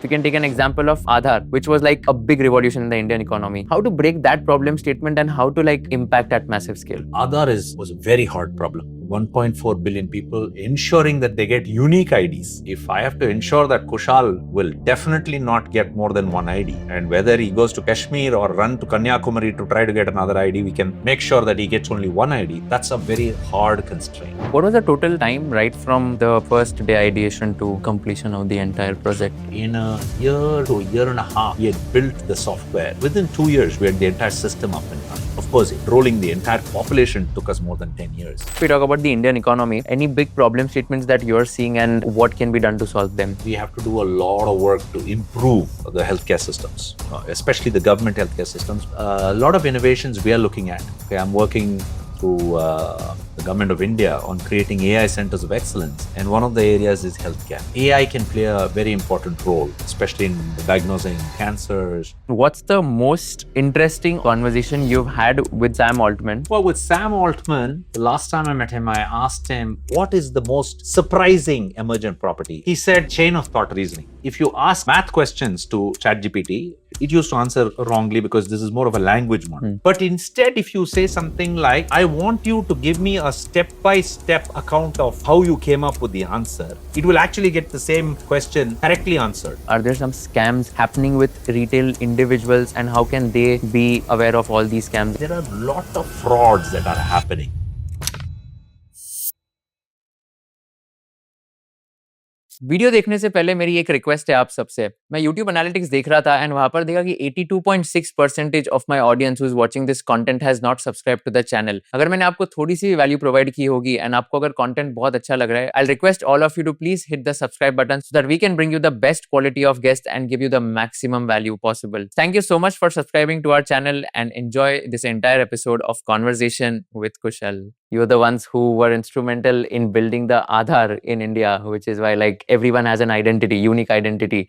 We can take an example of Aadhaar, which was like a big revolution in the Indian economy. How to break that problem statement and how to like impact at massive scale. Aadhaar was a very hard problem. 1.4 billion people, ensuring that they get unique IDs. If I have to ensure that Kushal will definitely not get more than one ID, and whether he goes to Kashmir or run to Kanyakumari to try to get another ID, we can make sure that he gets only one ID. That's a very hard constraint. What was the total time right from the first day ideation to completion of the entire project? In a year to a year and a half, we had built the software. Within 2 years, we had the entire system up and running. Of course, enrolling the entire population took us more than 10 years. If we talk about the Indian economy, any big problem statements that you're seeing and what can be done to solve them? We have to do a lot of work to improve the healthcare systems, especially the government healthcare systems. A lot of innovations we are looking at. Okay, I'm working through the government of India on creating AI centers of excellence, and one of the areas is healthcare. AI can play a very important role, especially in diagnosing cancers. What's the most interesting conversation you've had with Sam Altman? Well, with Sam Altman, the last time I met him, I asked him, what is the most surprising emergent property? He said, chain of thought reasoning. If you ask math questions to ChatGPT, it used to answer wrongly because this is more of a language model. But instead, if you say something like, I want you to give me a step-by-step account of how you came up with the answer, it will actually get the same question correctly answered. Are there some scams happening with retail individuals and how can they be aware of all these scams? There are a lot of frauds that are happening. Video देखने से पहले मेरी एक request है आप सबसे. मैं YouTube analytics देख रहा था एंड वहां पर देखा कि 82.6% of my audience who is watching this content has not subscribe to the channel. अगर मैंने आपको थोड़ी सी वैल्यू प्रोवाइड की होगी एंड आपको अगर कंटेंट बहुत अच्छा लग रहा है, I request all of you to please hit the subscribe button so that we can bring you the best quality of guest and give you the maximum value possible. Thank you so much for subscribing to our channel and enjoy this entire episode of conversation with Kushal. You're the ones who were instrumental in building the Aadhaar in India, which is why like everyone has an identity, unique identity.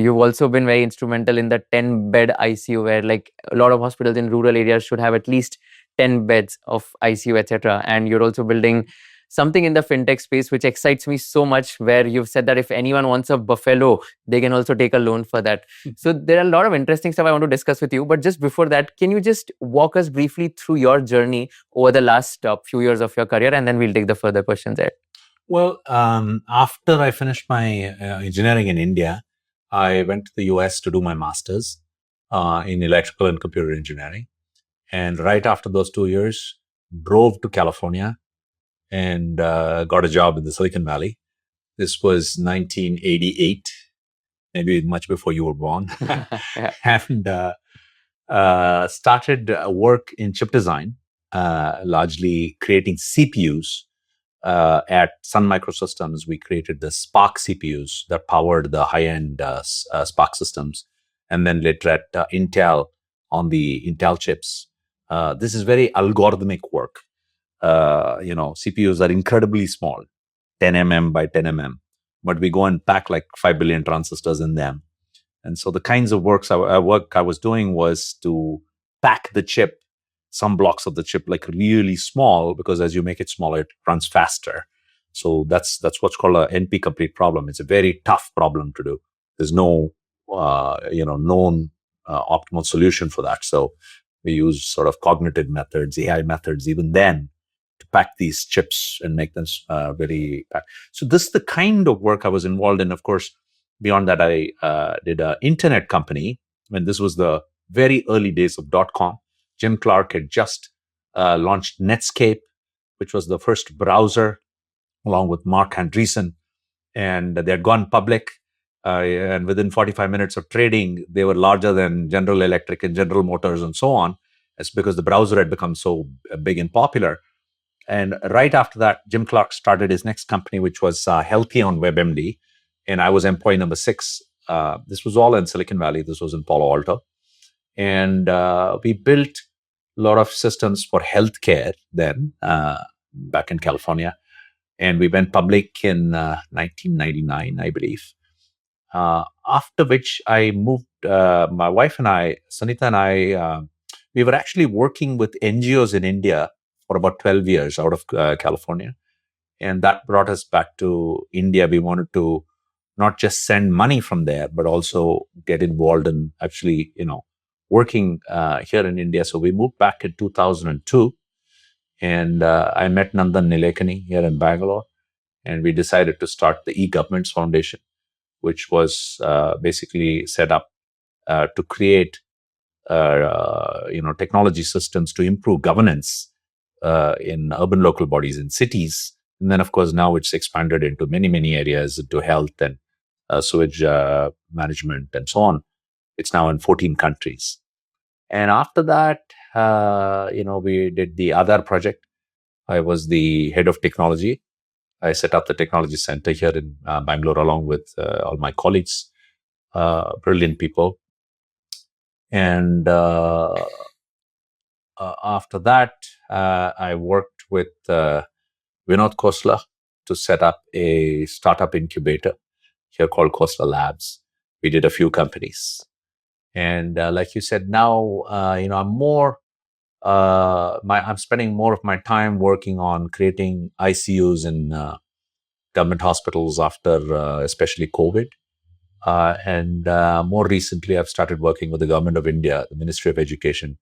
You've also been very instrumental in the 10-bed ICU where like a lot of hospitals in rural areas should have at least 10 beds of ICU, etc. And you're also building something in the fintech space which excites me so much, where you've said that if anyone wants a buffalo, they can also take a loan for that. So there are a lot of interesting stuff I want to discuss with you. But just before that, can you just walk us briefly through your journey over the last few years of your career, and then we'll take the further questions there. Well, after I finished my engineering in India, I went to the US to do my master's in electrical and computer engineering. And right after those 2 years, drove to California and got a job in the Silicon Valley. This was 1988, maybe much before you were born. Yeah. And started work in chip design, largely creating CPUs. At Sun Microsystems, we created the Spark CPUs that powered the high-end Spark systems. And then later at Intel on the Intel chips. This is very algorithmic work. CPUs are incredibly small, 10 mm by 10 mm, but we go and pack like 5 billion transistors in them. And so the kinds of work I was doing was to pack the chip, some blocks of the chip, like really small, because as you make it smaller, it runs faster. So that's what's called a NP complete problem. It's a very tough problem to do. There's no known optimal solution for that. So we use sort of cognitive methods, AI methods, even then, to pack these chips and make them very packed. So this is the kind of work I was involved in. Of course, beyond that, I did an internet company. When this was the very early days of .com. Jim Clark had just launched Netscape, which was the first browser, along with Mark Andreessen. And they had gone public. And within 45 minutes of trading, they were larger than General Electric and General Motors and so on. It's because the browser had become so big and popular. And right after that, Jim Clark started his next company, which was Healthy on WebMD. And I was employee number 6. This was all in Silicon Valley. This was in Palo Alto. And we built a lot of systems for healthcare then, back in California. And we went public in 1999, I believe. After which I moved, my wife and I, Sunita and I, we were actually working with NGOs in India for about 12 years out of California. And that brought us back to India. We wanted to not just send money from there, but also get involved in actually, working here in India. So we moved back in 2002, and I met Nandan Nilekani here in Bangalore, and we decided to start the e-governments foundation, which was basically set up to create technology systems to improve governance in urban local bodies in cities. And then, of course, now it's expanded into many areas, into health and sewage management and so on. It's now in 14 countries. And after that, we did the Aadhaar project. I was the head of technology. I set up the technology center here in Bangalore along with all my colleagues, brilliant people. And after that, I worked with Vinod Khosla to set up a startup incubator here called Khosla Labs. We did a few companies. And like you said, now, I'm spending more of my time working on creating ICUs in government hospitals after especially COVID. And more recently, I've started working with the Government of India, the Ministry of Education,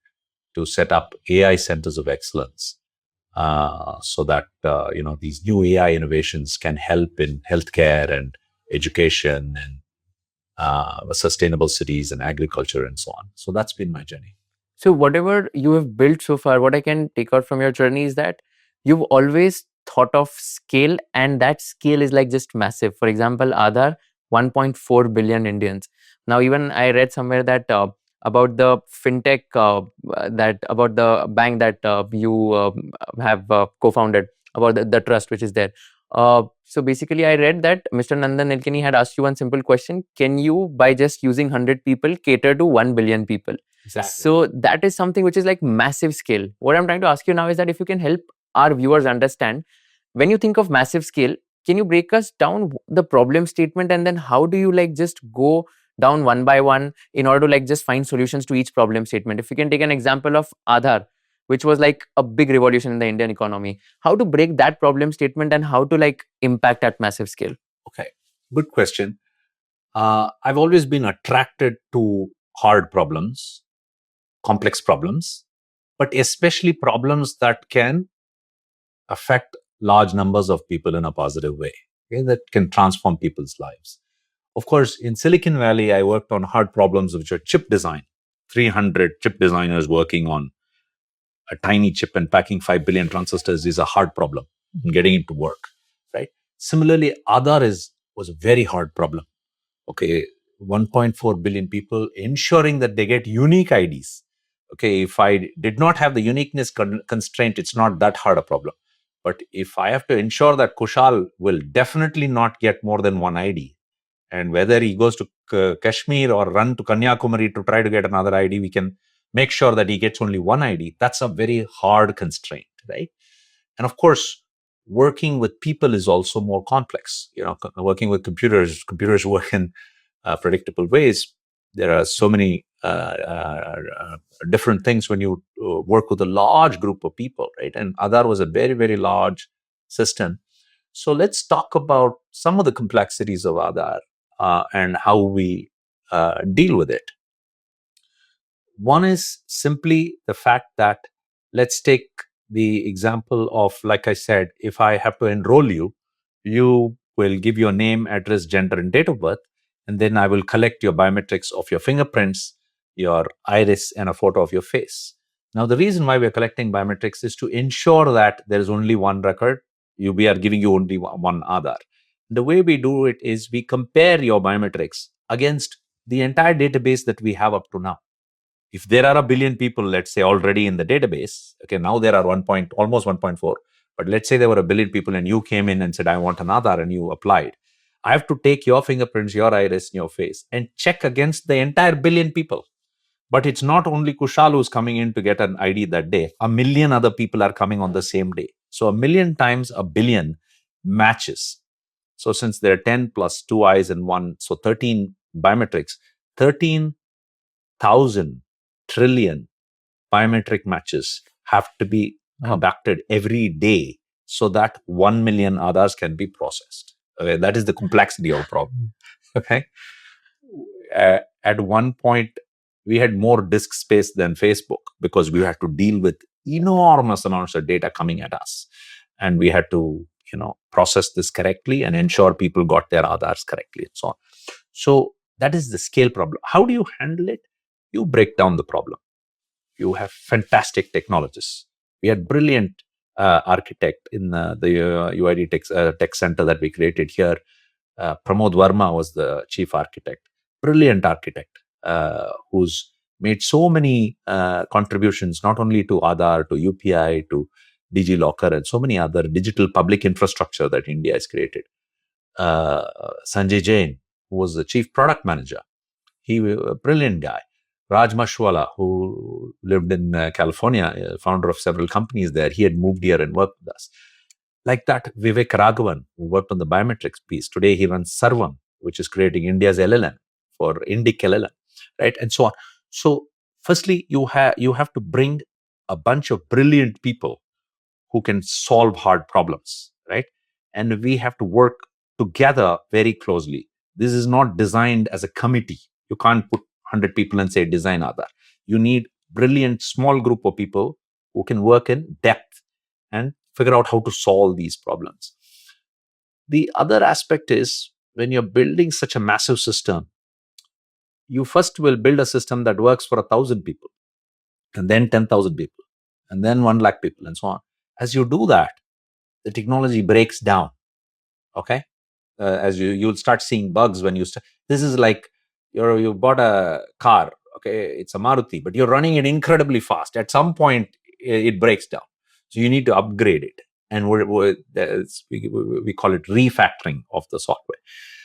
to set up AI centers of excellence, so that these new AI innovations can help in healthcare and education and sustainable cities and agriculture and so on. So that's been my journey. So whatever you have built so far, what I can take out from your journey is that you've always thought of scale, and that scale is like just massive. For example, Aadhaar, 1.4 billion Indians. Now, even I read somewhere that about the fintech, that about the bank that you have co-founded, about the trust which is there. So basically, I read that Mr. Nandan Nilekani had asked you one simple question: can you, by just using 100 people, cater to 1 billion people? Exactly. So that is something which is like massive scale. What I'm trying to ask you now is that if you can help our viewers understand, when you think of massive scale, can you break us down the problem statement, and then how do you like just go down one by one in order to like just find solutions to each problem statement? If you can take an example of Aadhaar, which was like a big revolution in the Indian economy, how to break that problem statement and how to like impact at massive scale? Okay, good question. I've always been attracted to hard problems, complex problems, but especially problems that can affect large numbers of people in a positive way, okay, that can transform people's lives. Of course, in Silicon Valley, I worked on hard problems which are chip design, 300 chip designers working on a tiny chip and packing 5 billion transistors is a hard problem, getting it to work, right? Similarly, Aadhaar was a very hard problem. Okay, 1.4 billion people, ensuring that they get unique IDs. Okay, if I did not have the uniqueness constraint, it's not that hard a problem. But if I have to ensure that Kushal will definitely not get more than one ID, and whether he goes to Kashmir or run to Kanyakumari to try to get another ID, we can make sure that he gets only one ID. That's a very hard constraint, right? And of course, working with people is also more complex. Working with computers work in predictable ways. There are so many different things when you work with a large group of people, right? And Aadhaar was a very large system. So let's talk about some of the complexities of Aadhaar and how we deal with it. One is simply the fact that, let's take the example of, like I said, if I have to enroll you, you will give your name, address, gender, and date of birth, and then I will collect your biometrics of your fingerprints, your iris, and a photo of your face. Now, the reason why we're collecting biometrics is to ensure that there is only one record. We are giving you only one Aadhaar. The way we do it is we compare your biometrics against the entire database that we have up to now. If there are a billion people, let's say, already in the database, okay, now there are almost 1.4, but let's say there were a billion people and you came in and said, I want an Aadhaar, and you applied. I have to take your fingerprints, your iris, and your face and check against the entire billion people. But it's not only Kushal who's coming in to get an ID that day. A million other people are coming on the same day. So a million times a billion matches. So since there are 10 plus 2 eyes and 1, so 13 biometrics, 13,000 trillion biometric matches have to be conducted every day so that 1 million Aadhaars can be processed. Okay, that is the complexity of problem. Okay, at one point we had more disk space than Facebook because we had to deal with enormous amounts of data coming at us, and we had to process this correctly and ensure people got their Aadhars correctly and so on. So that is the scale problem. How do you handle it? You break down the problem. You have fantastic technologists. We had brilliant architect in the UID tech center that we created here. Pramod Verma was the chief architect, brilliant architect, who's made so many contributions, not only to Aadhaar, to UPI, to DigiLocker, and so many other digital public infrastructure that India has created. Sanjay Jain, who was the chief product manager, he was a brilliant guy. Raj Mashwala, who lived in California, founder of several companies there, he had moved here and worked with us. Like that, Vivek Raghavan, who worked on the biometrics piece, today he runs Sarvam, which is creating India's LLM for Indic LLM, right? And so on. So, firstly, you have to bring a bunch of brilliant people who can solve hard problems, right? And we have to work together very closely. This is not designed as a committee. You can't put 100 people and say design Aadhaar. You need brilliant small group of people who can work in depth and figure out how to solve these problems. The other aspect is when you're building such a massive system, you first will build a system that works for 1,000 people, and then 10,000 people, and then 1 lakh people, and so on. As you do that, the technology breaks down. Okay, as you'll start seeing bugs when you start. This is like you bought a car. Okay, it's a Maruti, but you're running it incredibly fast. At some point, it breaks down, so you need to upgrade it, and we call it refactoring of the software.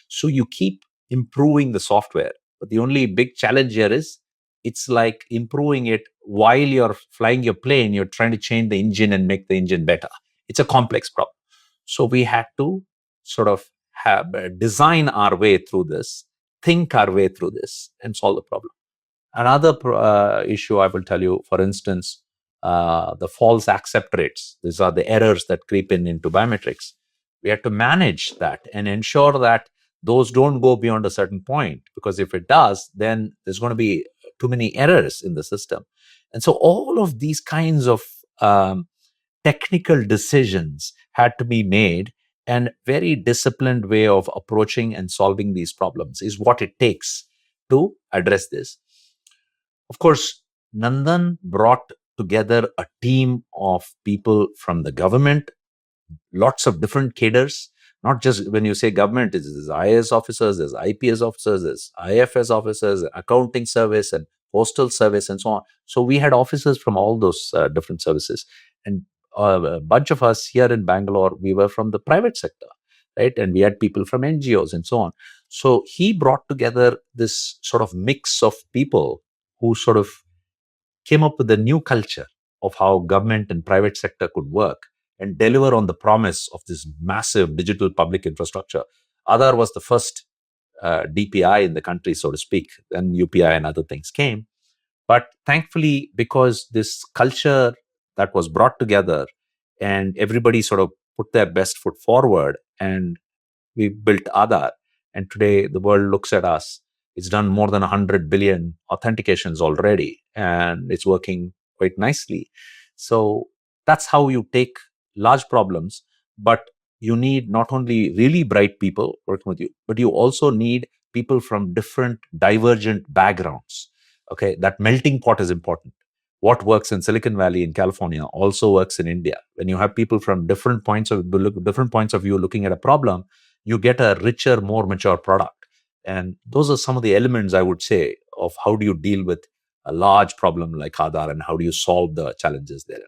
So you keep improving the software, but the only big challenge here is it's like improving it while you're flying your plane. You're trying to change the engine and make the engine better. It's a complex problem. So we had to sort of design our way through this, think our way through this, and solve the problem. Another issue I will tell you, for instance, the false accept rates. These are the errors that creep into biometrics. We had to manage that and ensure that those don't go beyond a certain point, because if it does, then there's going to be too many errors in the system. And so all of these kinds of technical decisions had to be made, and very disciplined way of approaching and solving these problems is what it takes to address this. Of course, Nandan brought together a team of people from the government, lots of different cadres. Not just when you say government, there's IAS officers, there's IPS officers, there's IFS officers, accounting service, and postal service, and so on. So we had officers from all those different services, and a bunch of us here in Bangalore, we were from the private sector, right? And we had people from NGOs and so on. So he brought together this sort of mix of people who sort of came up with a new culture of how government and private sector could work and deliver on the promise of this massive digital public infrastructure. Aadhaar was the first DPI in the country, so to speak. Then UPI and other things came. But thankfully, because this culture that was brought together and everybody sort of put their best foot forward, and we built Aadhaar. And today the world looks at us. It's done more than 100 billion authentications already, and it's working quite nicely. So that's how you take large problems, but you need not only really bright people working with you, but you also need people from different divergent backgrounds. Okay, that melting pot is important. What works in Silicon Valley in California also works in India. When you have people from different points of view looking at a problem, you get a richer, more mature product. And those are some of the elements, I would say, of how do you deal with a large problem like Aadhaar, and how do you solve the challenges there.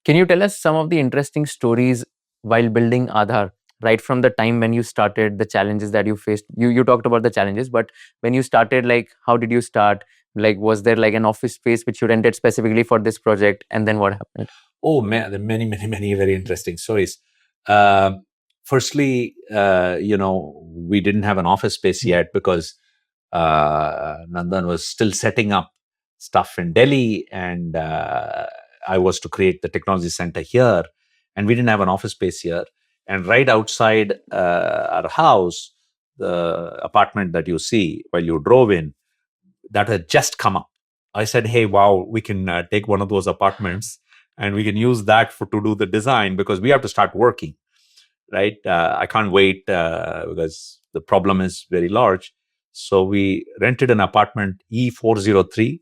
Can you tell us some of the interesting stories while building Aadhaar, right from the time when you started, the challenges that you faced? You talked about the challenges, but when you started, like, how did you start? Like, was there like an office space which you rented specifically for this project, and then what happened? Oh man, there are many very interesting stories. Firstly, we didn't have an office space yet because Nandan was still setting up stuff in Delhi, and I was to create the technology center here, and we didn't have an office space here. And right outside our house, the apartment that you see while you drove in, that had just come up. I said, hey, wow, we can take one of those apartments and we can use that to do the design, because we have to start working, right? I can't wait because the problem is very large. So we rented an apartment E403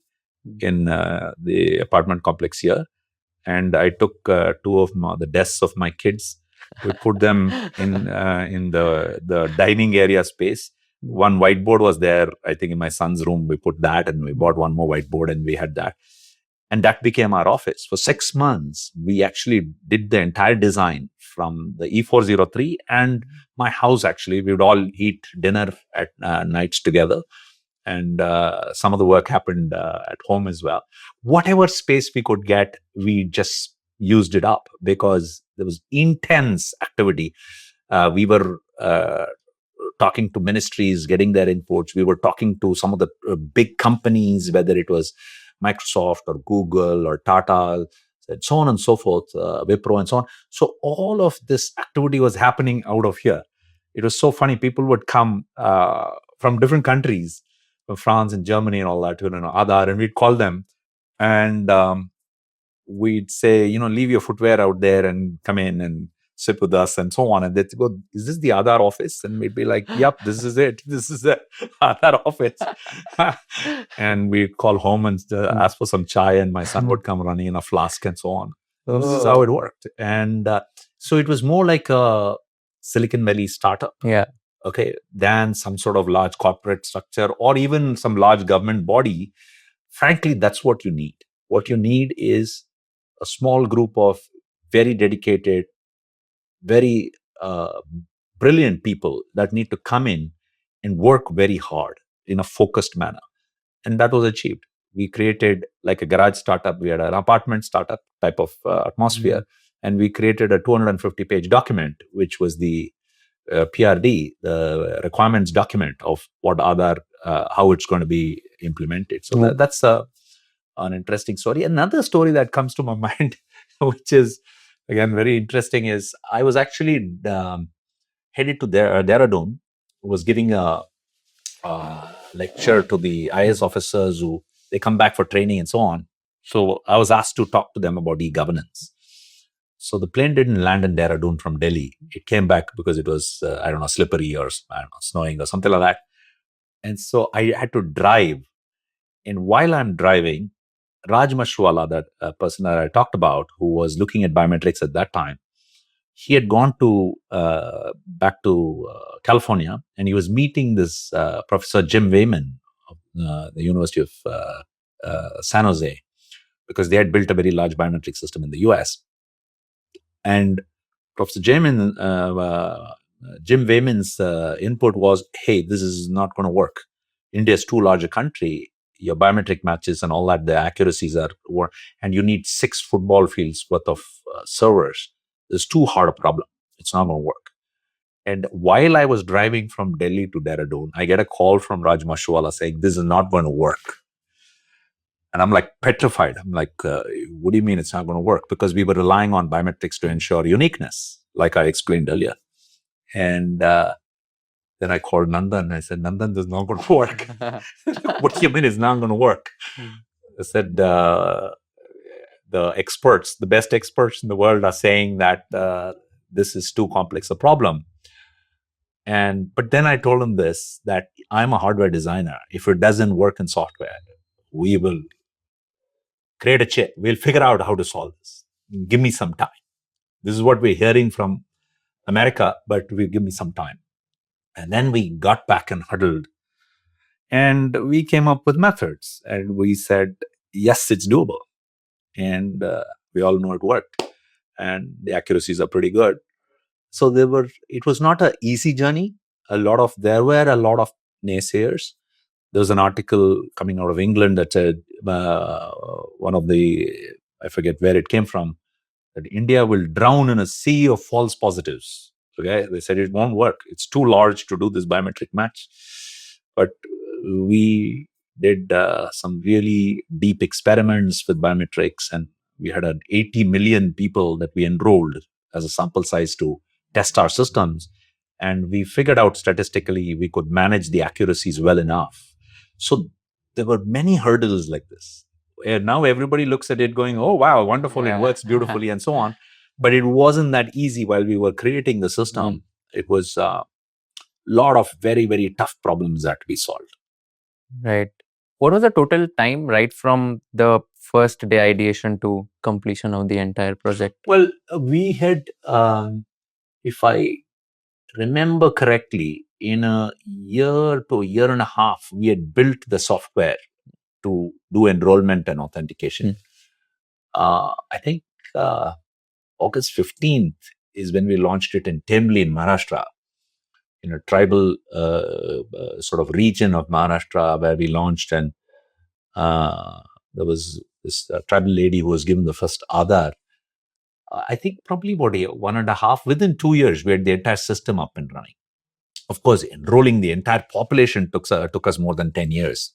in the apartment complex here. And I took two of the desks of my kids. We put them in the dining area space. One whiteboard was there. I think in my son's room we put that, and we bought one more whiteboard, and we had that. And that became our office. For 6 months, we actually did the entire design from the E403 and my house. Actually, we would all eat dinner at nights together. And some of the work happened at home as well. Whatever space we could get, we just used it up, because there was intense activity. We were talking to ministries, getting their inputs. We were talking to some of the big companies, whether it was Microsoft or Google or Tata, and so on and so forth, Wipro and so on. So all of this activity was happening out of here. It was so funny. People would come from different countries, from France and Germany and all that, to Aadhar, and we'd call them, and we'd say, leave your footwear out there and come in and sit with us and so on. And they'd go, is this the Aadhar office? And we'd be like, yep, this is it. This is the Aadhar office. And we'd call home and ask for some chai, and my son would come running in a flask and so on. This is how it worked. And so it was more like a Silicon Valley startup. Yeah. Okay, than some sort of large corporate structure or even some large government body. Frankly, that's what you need. What you need is a small group of very dedicated, very brilliant people that need to come in and work very hard in a focused manner. And that was achieved. We created like a garage startup. We had an apartment startup type of atmosphere. And we created a 250-page document, which was the PRD, the requirements document of what Aadhaar, how it's going to be implemented. So that's an interesting story. Another story that comes to my mind, which is again very interesting, is I was actually headed to Dehradun, was giving a lecture to the IAS officers who they come back for training and so on. So I was asked to talk to them about e-governance. So the plane didn't land in Dehradun from Delhi. It came back because it was, slippery or snowing or something like that. And so I had to drive. And while I'm driving, Raj Mashwala, that person that I talked about, who was looking at biometrics at that time, he had gone to back to California, and he was meeting this Professor Jim Wayman of the University of San Jose, because they had built a very large biometric system in the US. And Professor Jim Wayman's input was, hey, this is not going to work. India is too large a country. Your biometric matches and all that, the accuracies are, and you need 6 football fields worth of servers. It's too hard a problem. It's not going to work. And while I was driving from Delhi to Dehradun, I get a call from Raj Mashwala saying, this is not going to work. And I'm like petrified. I'm like, what do you mean it's not going to work? Because we were relying on biometrics to ensure uniqueness, like I explained earlier. And then I called Nandan and I said, Nandan, this is not going to work. What do you mean it's not going to work? I said, the experts, the best experts in the world are saying that this is too complex a problem. But then I told him this, that I'm a hardware designer. If it doesn't work in software, we will create a chip. We'll figure out how to solve this. Give me some time. This is what we're hearing from America, but will give me some time. And then we got back and huddled. And we came up with methods. And we said, yes, it's doable. And we all know it worked. And the accuracies are pretty good. So it was not an easy journey. There were a lot of naysayers. There was an article coming out of England that said, I forget where it came from, that India will drown in a sea of false positives. Okay, they said it won't work. It's too large to do this biometric match. But we did some really deep experiments with biometrics, and we had 80 million people that we enrolled as a sample size to test our systems. And we figured out statistically we could manage the accuracies well enough. So there were many hurdles like this. And now everybody looks at it going, oh, wow, wonderful, it works beautifully, and so on. But it wasn't that easy while we were creating the system. It was a lot of very, very tough problems that we solved. Right. What was the total time right from the first day ideation to completion of the entire project? Well, we had, if I remember correctly, in a year to a year and a half, we had built the software to do enrollment and authentication. I think August 15th is when we launched it in Temli in Maharashtra, in a tribal sort of region of Maharashtra where we launched. And there was this tribal lady who was given the first Aadhaar. I think probably about 1.5, within 2 years, we had the entire system up and running. Of course, enrolling the entire population took us more than 10 years,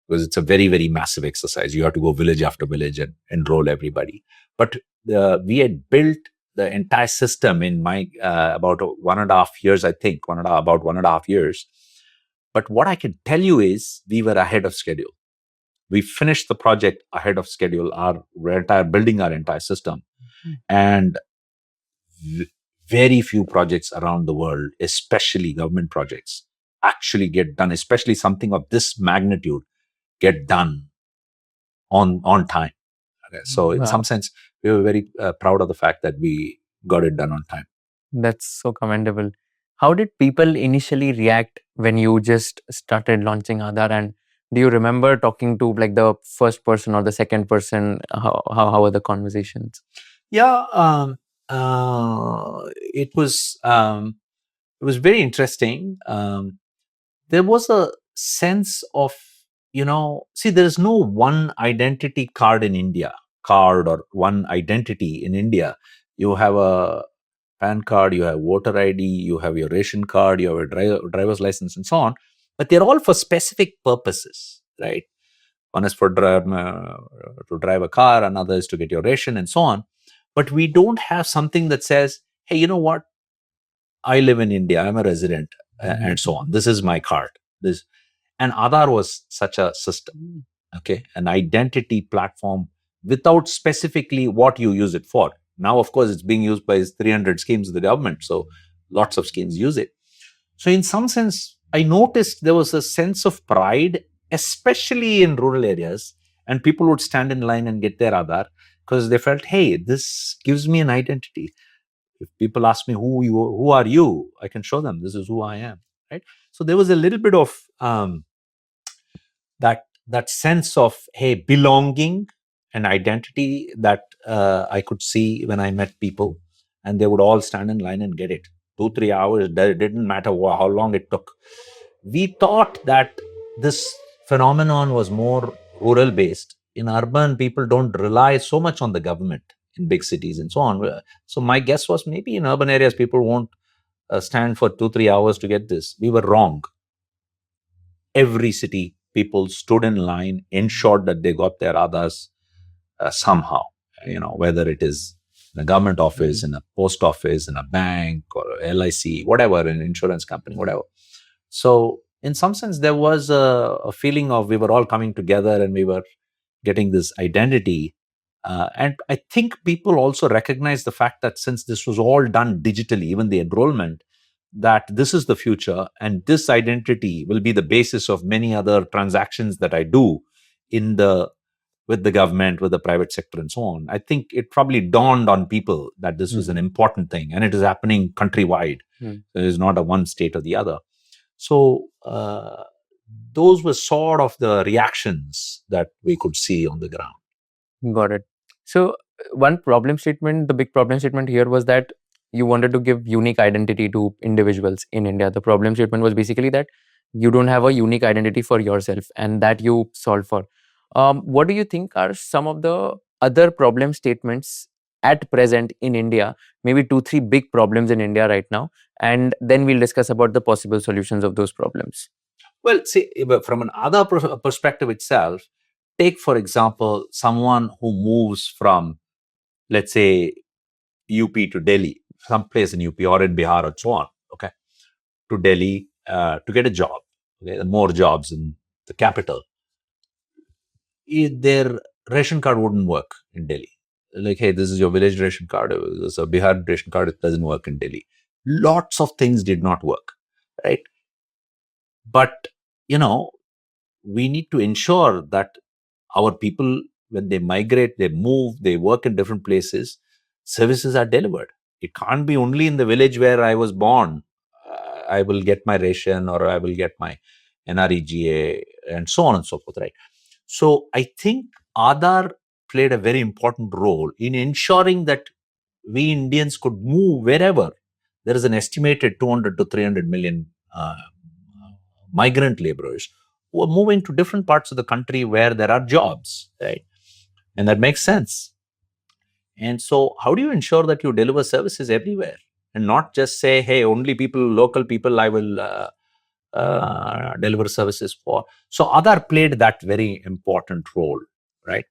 because it's a very, very massive exercise. You have to go village after village and enroll everybody. But we had built the entire system in about 1.5 years, I think, about 1.5 years. But what I can tell you is we were ahead of schedule. We finished the project ahead of schedule, building our entire system. And very few projects around the world, especially government projects, actually get done, especially something of this magnitude, get done on time. Okay. So in some sense, we were very proud of the fact that we got it done on time. That's so commendable. How did people initially react when you just started launching Aadhaar? And do you remember talking to like the first person or the second person? How were the conversations? Yeah, it was very interesting. There was a sense of, see, there is no one identity card in India, or one identity in India. You have a PAN card, you have voter ID, you have your ration card, you have a driver's license, and so on. But they're all for specific purposes, right? One is for to drive a car, another is to get your ration, and so on. But we don't have something that says, hey, you know what? I live in India, I'm a resident, and so on. This is my card. And Aadhaar was such a system, okay, an identity platform without specifically what you use it for. Now, of course, it's being used by 300 schemes of the government, so lots of schemes use it. So in some sense, I noticed there was a sense of pride, especially in rural areas, and people would stand in line and get their Aadhaar because they felt, hey, this gives me an identity. If people ask me who are you, I can show them this is who I am, right? So there was a little bit of that sense of, hey, belonging and identity that I could see when I met people, and they would all stand in line and get it. 2-3 hours, it didn't matter how long it took. We thought that this phenomenon was more rural based. In urban, people don't rely so much on the government in big cities and so on. So my guess was maybe in urban areas, people won't stand for 2-3 hours to get this. We were wrong. Every city, people stood in line, ensured that they got their Aadhars somehow, whether it is in a government office, in a post office, in a bank, or LIC, whatever, an insurance company, whatever. So in some sense, there was a feeling of we were all coming together and we were getting this identity. And I think people also recognize the fact that since this was all done digitally, even the enrollment, that this is the future, and this identity will be the basis of many other transactions that I do with the government, with the private sector, and so on. I think it probably dawned on people that this was an important thing, and it is happening countrywide. So it is not a one state or the other. So those were sort of the reactions that we could see on the ground. Got it. So one problem statement, the big problem statement here was that you wanted to give unique identity to individuals in India. The problem statement was basically that you don't have a unique identity for yourself, and that you solve for. What do you think are some of the other problem statements at present in India? Maybe 2-3 big problems in India right now, and then we'll discuss about the possible solutions of those problems. Well, see, from an Aadhaar perspective itself, take, for example, someone who moves from, let's say, UP to Delhi. some place in UP or in Bihar or so on, okay, to Delhi to get a job, okay, more jobs in the capital, their ration card wouldn't work in Delhi. Like, hey, this is your village ration card. It's a Bihar ration card. It doesn't work in Delhi. Lots of things did not work, right? But, we need to ensure that our people, when they migrate, they move, they work in different places, services are delivered. It can't be only in the village where I was born. I will get my ration or I will get my NREGA and so on and so forth, right? So I think Aadhaar played a very important role in ensuring that we Indians could move wherever. There is an estimated 200 to 300 million migrant laborers who are moving to different parts of the country where there are jobs, right? And that makes sense. And so, how do you ensure that you deliver services everywhere and not just say, hey, only local people, I will deliver services for? So, Aadhaar played that very important role, right?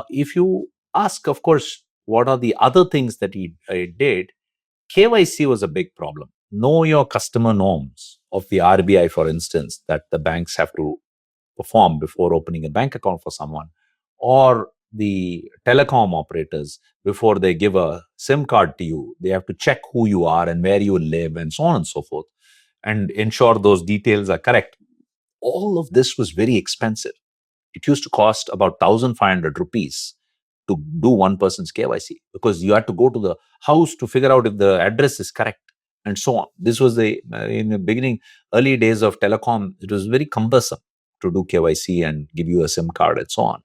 If you ask, of course, what are the other things that he did, KYC was a big problem. Know your customer norms of the RBI, for instance, that the banks have to perform before opening a bank account for someone, or the telecom operators, before they give a SIM card to you, they have to check who you are and where you live and so on and so forth, and ensure those details are correct. All of this was very expensive. It used to cost about 1,500 rupees to do one person's KYC, because you had to go to the house to figure out if the address is correct and so on. This was in the beginning, early days of telecom, it was very cumbersome to do KYC and give you a SIM card and so on.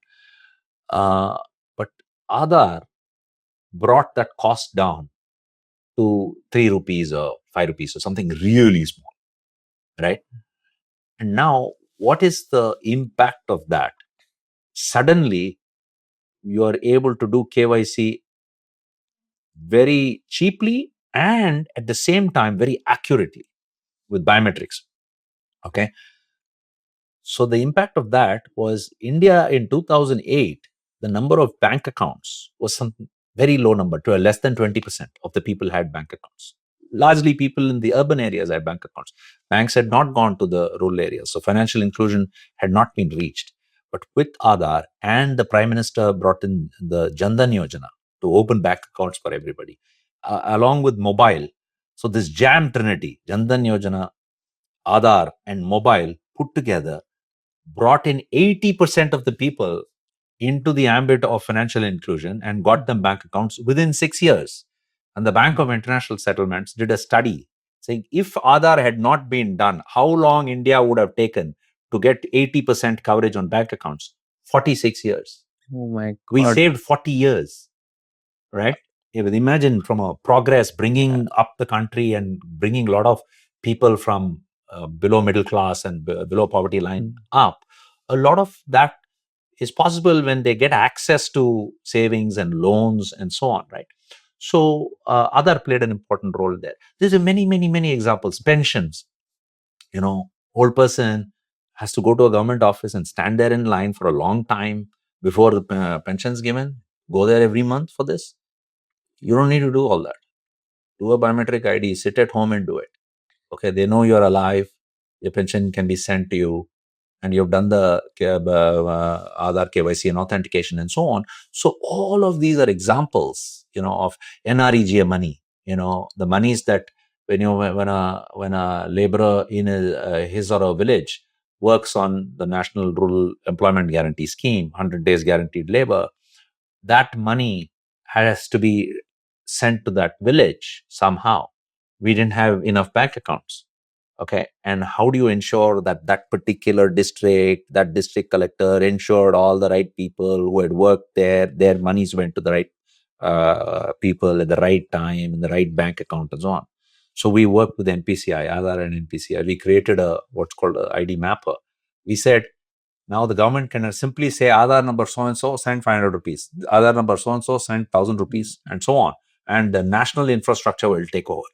But Aadhaar brought that cost down to 3 rupees or 5 rupees or something really small, right? And now, what is the impact of that? Suddenly, you are able to do KYC very cheaply and at the same time very accurately with biometrics. Okay. So the impact of that was India in 2008, the number of bank accounts was some very low number, to less than 20% of the people had bank accounts. Largely people in the urban areas had bank accounts. Banks had not gone to the rural areas. So financial inclusion had not been reached. But with Aadhaar, and the Prime Minister brought in the Jan Dhan Yojana to open bank accounts for everybody, along with mobile. So this jam trinity, Jan Dhan Yojana, Aadhaar and mobile put together, brought in 80% of the people into the ambit of financial inclusion and got them bank accounts within 6 years. And the Bank of International Settlements did a study saying, if Aadhaar had not been done, how long India would have taken to get 80% coverage on bank accounts? 46 years. Oh my We God. saved 40 years, right? Imagine from a progress, bringing up the country and bringing a lot of people from below middle class and below poverty line up. A lot of that is possible when they get access to savings and loans and so on, right? So Aadhaar played an important role there. There's many examples. Pensions, old person has to go to a government office and stand there in line for a long time before the pension's given. Go there every month for this. You don't need to do all that. Do a biometric ID, sit at home and do it. Okay, they know you're alive. Your pension can be sent to you, and you've done the Aadhaar KYC and authentication and so on. So all of these are examples, of NREGA money. The monies that when a laborer in his or her village works on the National Rural Employment Guarantee Scheme, 100 days guaranteed labor, that money has to be sent to that village somehow. We didn't have enough bank accounts. Okay. And how do you ensure that that particular district, that district collector ensured all the right people who had worked there, their monies went to the right people at the right time in the right bank account and so on. So we worked with NPCI, Aadhaar and NPCI. We created what's called a ID mapper. We said, now the government can simply say Aadhaar number so and so, send 500 rupees. Aadhaar number so and so, send 1,000 rupees, and so on. And the national infrastructure will take over.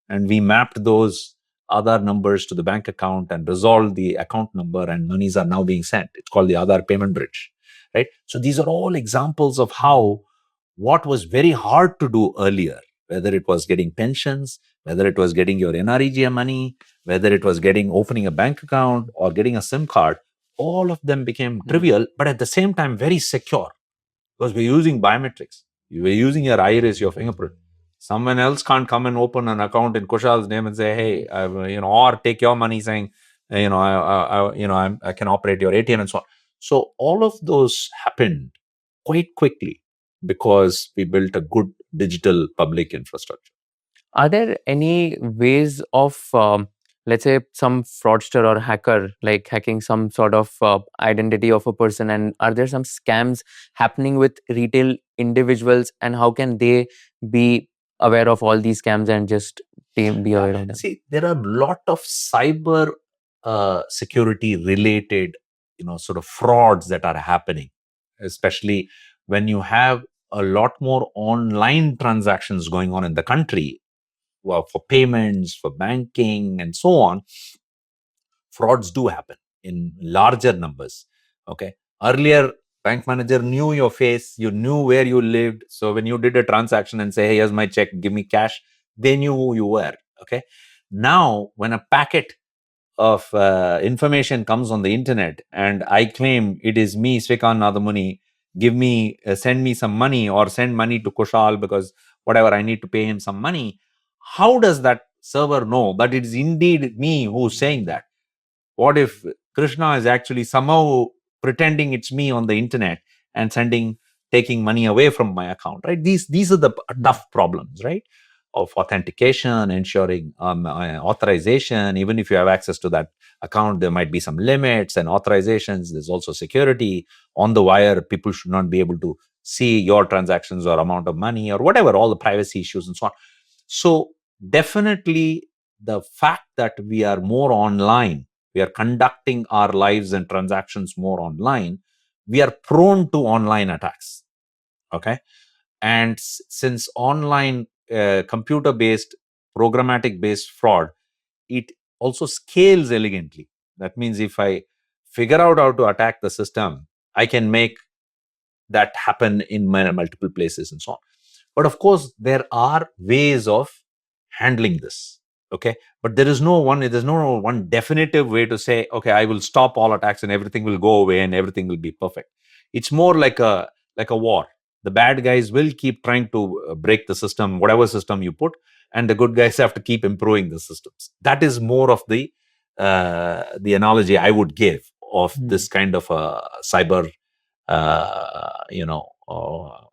And we mapped those Aadhaar numbers to the bank account and resolved the account number, and monies are now being sent. It's called the Aadhaar payment bridge, right? So these are all examples of how what was very hard to do earlier whether it was getting pensions, whether it was getting your NREGA money, whether it was getting opening a bank account or getting a SIM card, all of them became trivial, but at the same time very secure, because we're using biometrics. We're using your iris, your fingerprint. Someone else can't come and open an account in Kushal's name and say, "Hey, or take your money, saying, I can operate your ATM and so on." So all of those happened quite quickly because we built a good digital public infrastructure. Are there any ways of, let's say, some fraudster or hacker, like hacking some sort of identity of a person? And are there some scams happening with retail individuals? And how can they be aware of all these scams and just be aware of them? See, there are a lot of cyber security related, sort of frauds that are happening, especially when you have a lot more online transactions going on in the country, for payments, for banking, and so on. Frauds do happen in larger numbers. Okay. Earlier, bank manager knew your face, you knew where you lived. So when you did a transaction and say, "Hey, here's my check, give me cash," they knew who you were. Okay. Now, when a packet of information comes on the internet and I claim it is me, Srikanth Nadamuni, send me some money or send money to Kushal because whatever I need to pay him some money, how does that server know that it is indeed me who's saying that? What if Krishna is actually somehow pretending it's me on the internet and taking money away from my account, right? These are the tough problems, right? Of authentication, ensuring authorization. Even if you have access to that account, there might be some limits and authorizations. There's also security on the wire. People should not be able to see your transactions or amount of money or whatever, all the privacy issues and so on. So definitely the fact that we are more online, we are conducting our lives and transactions more online, we are prone to online attacks. Okay. And since online computer based, programmatic based fraud, it also scales elegantly. That means if I figure out how to attack the system, I can make that happen in multiple places and so on. But of course, there are ways of handling this. Okay. But there's no one definitive way to say, okay, I will stop all attacks and everything will go away and everything will be perfect. It's more like a war. The bad guys will keep trying to break the system, whatever system you put, and the good guys have to keep improving the systems. That is more of the analogy I would give of this kind of cyber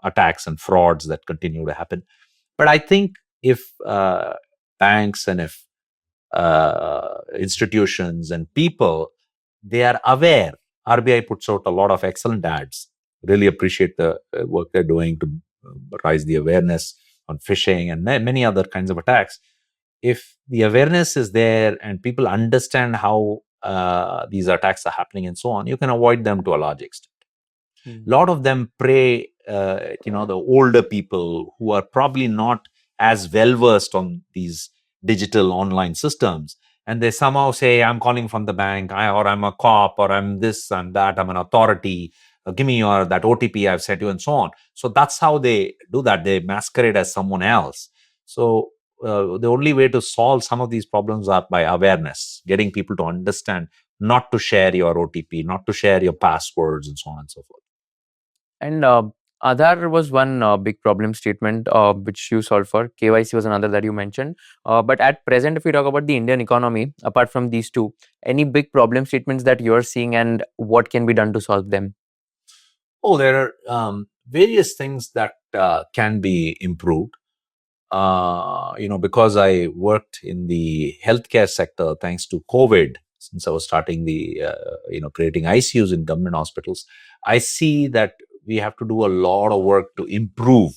attacks and frauds that continue to happen. But I think if banks and if institutions and people, they are aware. RBI puts out a lot of excellent ads. Really appreciate the work they're doing to raise the awareness on phishing and many other kinds of attacks. If the awareness is there and people understand how these attacks are happening and so on, you can avoid them to a large extent. A lot of them prey, the older people who are probably not as well versed on these digital online systems, and they somehow say, "I'm calling from the bank, or I'm a cop, or I'm this and that, I'm an authority, give me that OTP I've sent you," and so on. So that's how they do that. They masquerade as someone else. So the only way to solve some of these problems are by awareness, getting people to understand not to share your OTP, not to share your passwords, and so on and so forth. And Aadhaar was one big problem statement which you solved for. KYC was another that you mentioned. But at present, if we talk about the Indian economy, apart from these two, any big problem statements that you're seeing and what can be done to solve them? Oh, there are various things that can be improved. Because I worked in the healthcare sector, thanks to COVID, since I was starting creating ICUs in government hospitals, I see that we have to do a lot of work to improve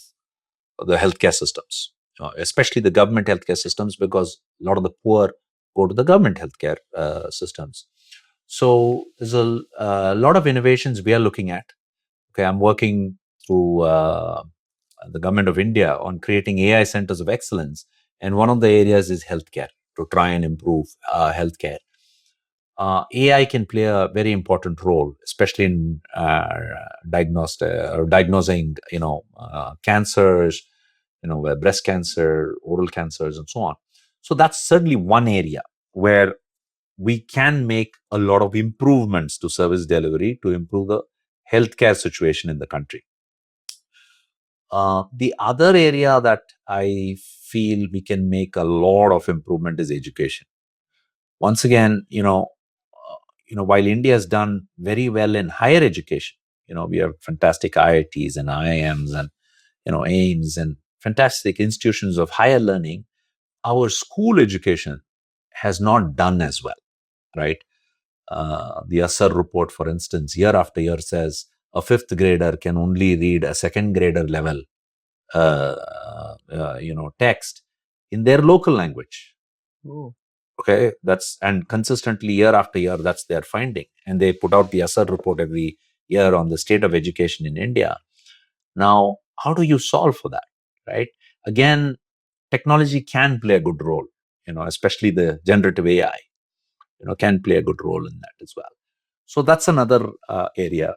the healthcare systems, especially the government healthcare systems, because a lot of the poor go to the government healthcare systems. So there's a lot of innovations we are looking at. Okay, I'm working through the government of India on creating AI centers of excellence, and one of the areas is healthcare, to try and improve healthcare. AI can play a very important role, especially in diagnosing, cancers, where breast cancer, oral cancers, and so on. So that's certainly one area where we can make a lot of improvements to service delivery to improve the healthcare situation in the country. The other area that I feel we can make a lot of improvement is education. Once again, while India has done very well in higher education, we have fantastic IITs and IIMs and AIMS and fantastic institutions of higher learning. Our school education has not done as well, right? The Aadhaar report, for instance, year after year says a fifth grader can only read a second grader level text in their local language. Oh. Okay, and consistently year after year, that's their finding. And they put out the Aadhaar report every year on the state of education in India. Now, how do you solve for that, right? Again, technology can play a good role, especially the generative AI, can play a good role in that as well. So that's another area.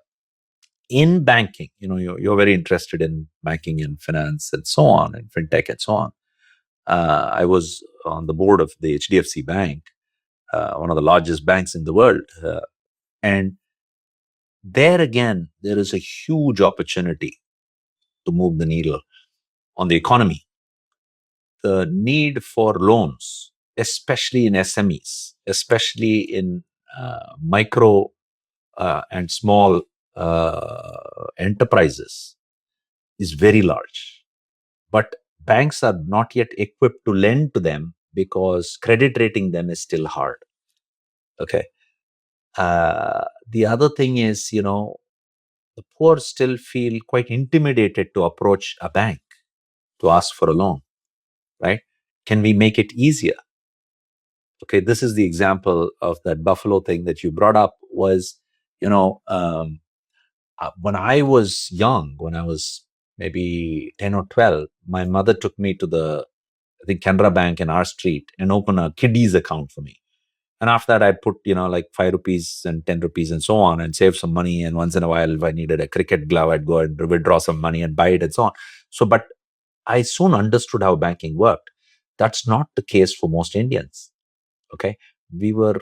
In banking, you're very interested in banking and finance and so on, and fintech and so on. I was on the board of the HDFC Bank, one of the largest banks in the world. And there again, there is a huge opportunity to move the needle on the economy. The need for loans, especially in SMEs, especially in micro and small enterprises, is very large. But banks are not yet equipped to lend to them because credit rating them is still hard. Okay. The other thing is, the poor still feel quite intimidated to approach a bank to ask for a loan, right? Can we make it easier? Okay, this is the example of that Buffalo thing that you brought up was, when I was young, when I was maybe 10 or 12, my mother took me to I think, Canara Bank in our street and opened a kiddies account for me. And after that, I put, like 5 rupees and 10 rupees and so on and save some money. And once in a while, if I needed a cricket glove, I'd go and withdraw some money and buy it and so on. So, but I soon understood how banking worked. That's not the case for most Indians. Okay. We were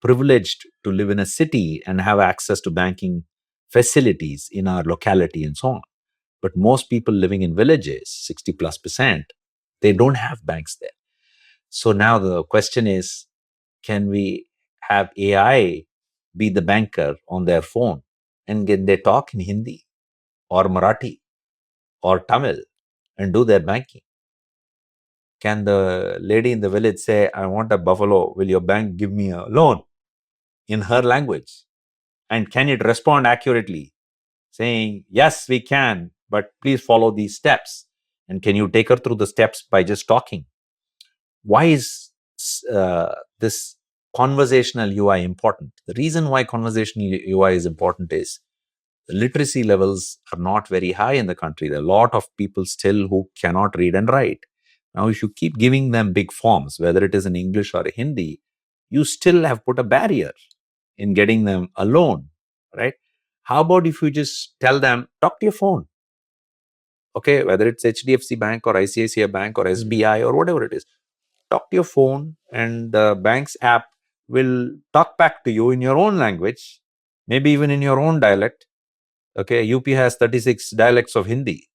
privileged to live in a city and have access to banking facilities in our locality and so on. But most people living in villages, 60+%, they don't have banks there. So now the question is, can we have AI be the banker on their phone and can they talk in Hindi or Marathi or Tamil and do their banking? Can the lady in the village say, I want a buffalo, will your bank give me a loan in her language? And can it respond accurately, saying, yes, we can, but please follow these steps? And can you take her through the steps by just talking? Why is this conversational UI important? The reason why conversational UI is important is the literacy levels are not very high in the country. There are a lot of people still who cannot read and write. Now, if you keep giving them big forms, whether it is in English or Hindi, you still have put a barrier in getting them a loan, right? How about if you just tell them, talk to your phone? Okay, whether it's HDFC Bank or ICICI Bank or SBI or whatever it is, talk to your phone and the bank's app will talk back to you in your own language, maybe even in your own dialect. Okay, UP has 36 dialects of Hindi,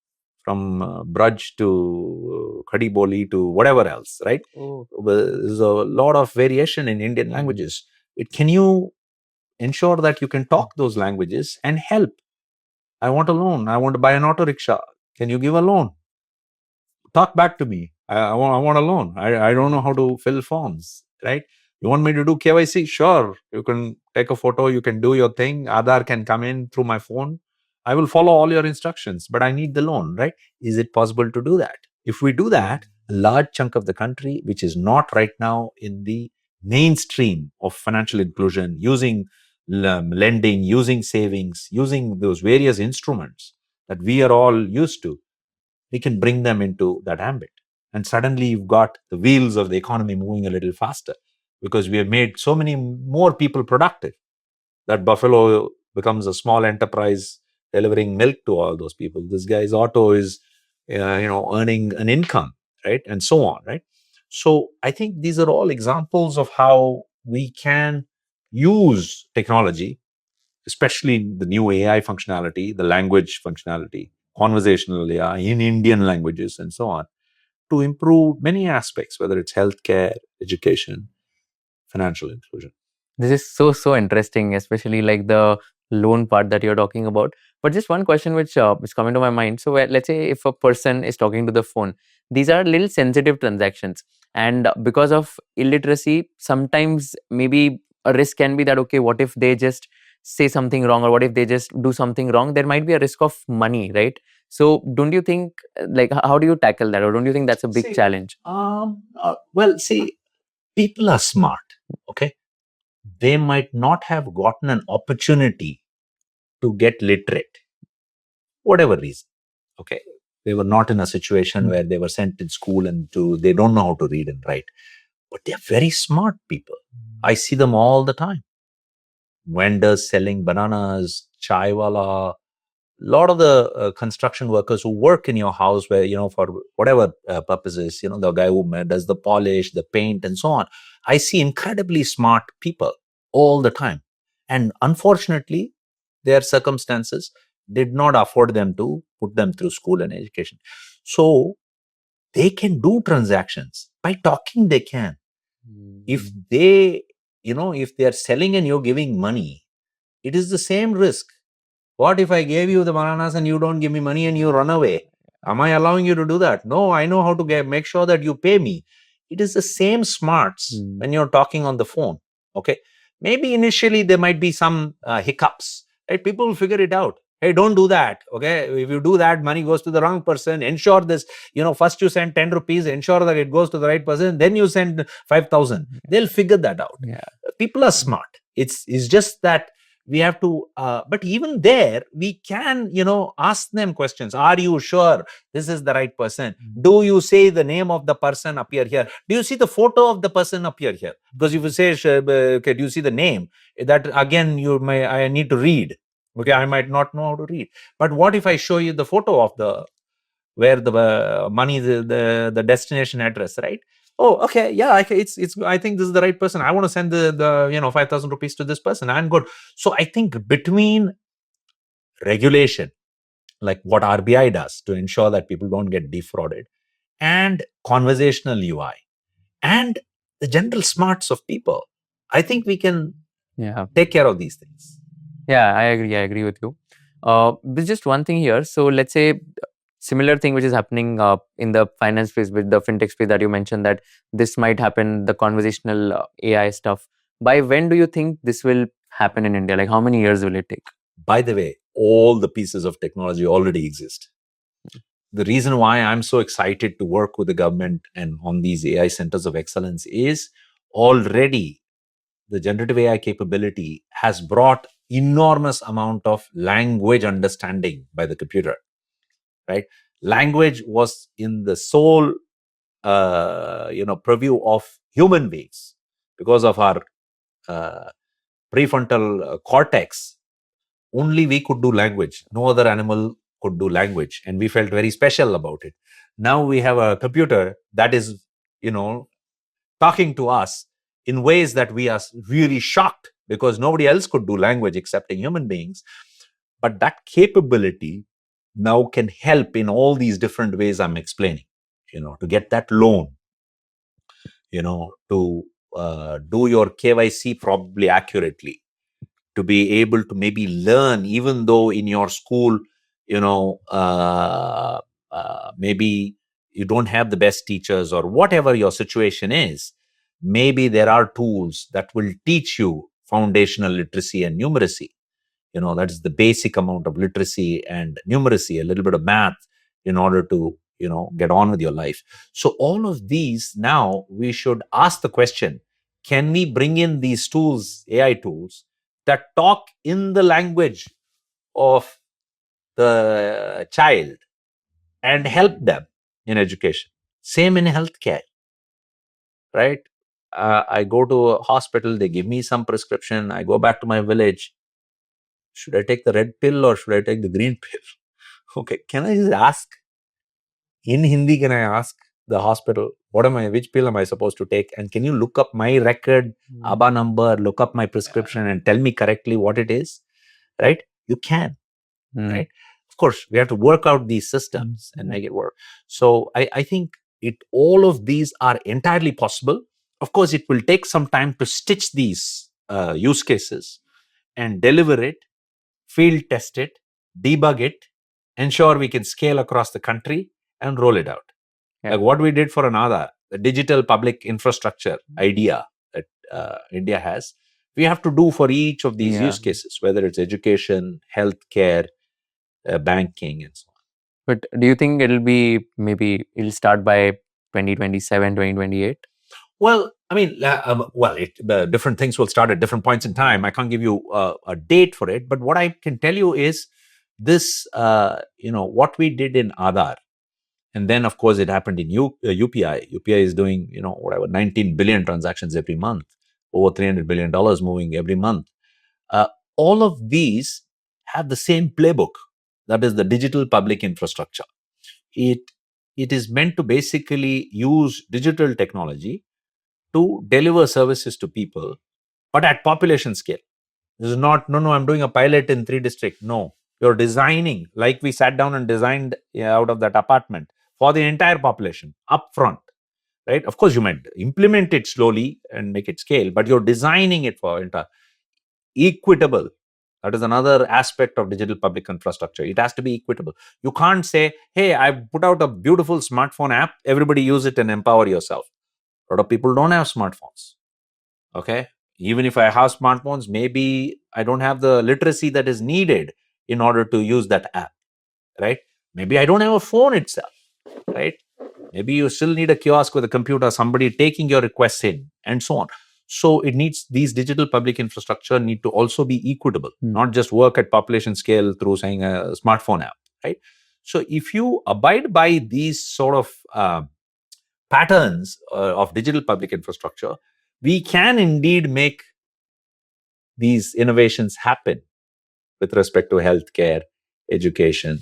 from Braj to Khadi Boli to whatever else, right? Oh. There's a lot of variation in Indian languages. Can you ensure that you can talk those languages and help? I want a loan. I want to buy an auto rickshaw. Can you give a loan? Talk back to me. I want a loan. I don't know how to fill forms, right? You want me to do KYC? Sure. You can take a photo. You can do your thing. Aadhaar can come in through my phone. I will follow all your instructions, but I need the loan, right? Is it possible to do that? If we do that, a large chunk of the country, which is not right now in the mainstream of financial inclusion, using lending, using savings, using those various instruments that we are all used to, we can bring them into that ambit. And suddenly you've got the wheels of the economy moving a little faster because we have made so many more people productive that Buffalo becomes a small enterprise delivering milk to all those people. This guy's auto is earning an income, right, and so on, right? So I think these are all examples of how we can use technology, especially the new AI functionality, the language functionality, conversational AI in Indian languages, and so on, to improve many aspects, whether it's healthcare, education, financial inclusion. This is so interesting, especially like the loan part that you're talking about. But just one question which is coming to my mind. So let's say if a person is talking to the phone, these are little sensitive transactions, and because of illiteracy, sometimes maybe a risk can be that, okay, what if they just say something wrong, or what if they just do something wrong? There might be a risk of money, right? So don't you think, like, how do you tackle that, or don't you think that's a big See, challenge? see, people are smart. Okay, they might not have gotten an opportunity to get literate, whatever reason. Okay, they were not in a situation where they were sent in school and they don't know how to read and write, but they're very smart people. I see them all the time. Vendors selling bananas, chai wala, lot of the construction workers who work in your house, where for whatever purposes, the guy who does the polish, the paint, and so on. I see incredibly smart people all the time, and unfortunately their circumstances did not afford them to put them through school and education. So they can do transactions by talking. They can. If they if they are selling and you're giving money, it is the same risk. What if I gave you the bananas and you don't give me money and you run away? Am I allowing you to do that? No, I know how to make sure that you pay me. It is the same smarts when you're talking on the phone. Okay. Maybe initially there might be some hiccups, right? People will figure it out. Hey, don't do that. Okay. If you do that, money goes to the wrong person. Ensure this, first you send 10 rupees, ensure that it goes to the right person. Then you send 5,000. They'll figure that out. Yeah. People are smart. It's just that we have to but even there we can ask them questions. Are you sure this is the right person? Do you say the name of the person appear here? Do you see the photo of the person appear here? Because if you say okay, do you see the name, that again I need to read. Okay, I might not know how to read. But what if I show you the photo of the where the money, the destination address, right? Oh, okay, yeah, it's I think this is the right person. I want to send the 5,000 rupees to this person. I'm good. So I think between regulation, like what RBI does to ensure that people don't get defrauded, and conversational UI, and the general smarts of people, I think we can take care of these things. Yeah, I agree with you. There's just one thing here. So let's say similar thing which is happening in the finance space with the fintech space that you mentioned, that this might happen, the conversational AI stuff. By when do you think this will happen in India? Like, how many years will it take? By the way, all the pieces of technology already exist. The reason why I'm so excited to work with the government and on these AI centers of excellence is already the generative AI capability has brought enormous amount of language understanding by the computer, right? Language was in the sole purview of human beings because of our prefrontal cortex. Only we could do language. No other animal could do language, and we felt very special about it. Now we have a computer that is talking to us in ways that we are really shocked, because nobody else could do language excepting human beings. But that capability now can help in all these different ways I'm explaining, to get that loan, to do your KYC probably accurately, to be able to maybe learn, even though in your school, maybe you don't have the best teachers, or whatever your situation is. Maybe there are tools that will teach you foundational literacy and numeracy. That is the basic amount of literacy and numeracy, a little bit of math, in order to get on with your life. So all of these, now we should ask the question, can we bring in these tools, AI tools, that talk in the language of the child and help them in education? Same in healthcare, right? I go to a hospital, they give me some prescription, I go back to my village. Should I take the red pill or should I take the green pill? Okay, can I just ask? in Hindi, can I ask the hospital, which pill am I supposed to take? And can you look up my record, ABA number, look up my prescription and tell me correctly what it is? Right? You can, right? Of course, we have to work out these systems and make it work. So I think all of these are entirely possible. Of course, it will take some time to stitch these use cases and deliver it, field test it, debug it, ensure we can scale across the country and roll it out. Like what we did for an Aadhaar, the digital public infrastructure idea that India has, we have to do for each of these use cases, whether it's education, healthcare, banking, and so on. But do you think it'll start by 2027, 2028? Well, I mean, different things will start at different points in time. I can't give you a date for it, but what I can tell you is this: what we did in Aadhaar, and then of course it happened in UPI. UPI is doing 19 billion transactions every month, over $300 billion moving every month. All of these have the same playbook. That is the digital public infrastructure. It is meant to basically use digital technology to deliver services to people, but at population scale. This is not, no, I'm doing a pilot in 3 districts. No, you're designing, like we sat down and designed out of that apartment for the entire population upfront, right? Of course, you might implement it slowly and make it scale, but you're designing it for entire equitable. That is another aspect of digital public infrastructure. It has to be equitable. You can't say, hey, I put out a beautiful smartphone app, everybody use it and empower yourself. A lot of people don't have smartphones. Okay. Even if I have smartphones, maybe I don't have the literacy that is needed in order to use that app. Right. Maybe I don't have a phone itself. Right. Maybe you still need a kiosk with a computer, somebody taking your requests in, and so on. So it needs, these digital public infrastructure need to also be equitable, not just work at population scale through saying a smartphone app. Right. So if you abide by these sort of patterns of digital public infrastructure, we can indeed make these innovations happen with respect to healthcare, education,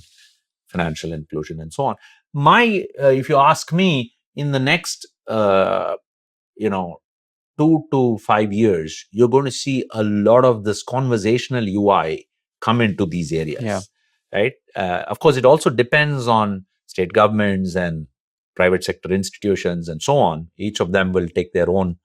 financial inclusion, and so on. If you ask me, in the next, 2 to 5 years, you're going to see a lot of this conversational UI come into these areas, right? Of course, it also depends on state governments and private sector institutions and so on. Each of them will take their own,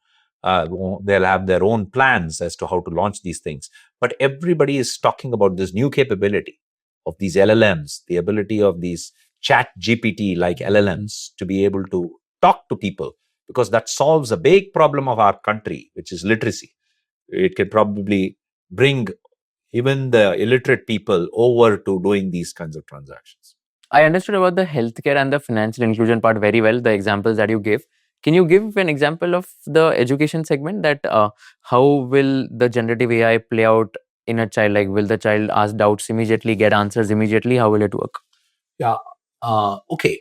they'll have their own plans as to how to launch these things. But everybody is talking about this new capability of these LLMs, the ability of these chat GPT like LLMs to be able to talk to people, because that solves a big problem of our country, which is literacy. It can probably bring even the illiterate people over to doing these kinds of transactions. I understood about the healthcare and the financial inclusion part very well, the examples that you gave. Can you give an example of the education segment, that how will the generative AI play out in a child? Like, will the child ask doubts immediately, get answers immediately? How will it work? Yeah. Okay.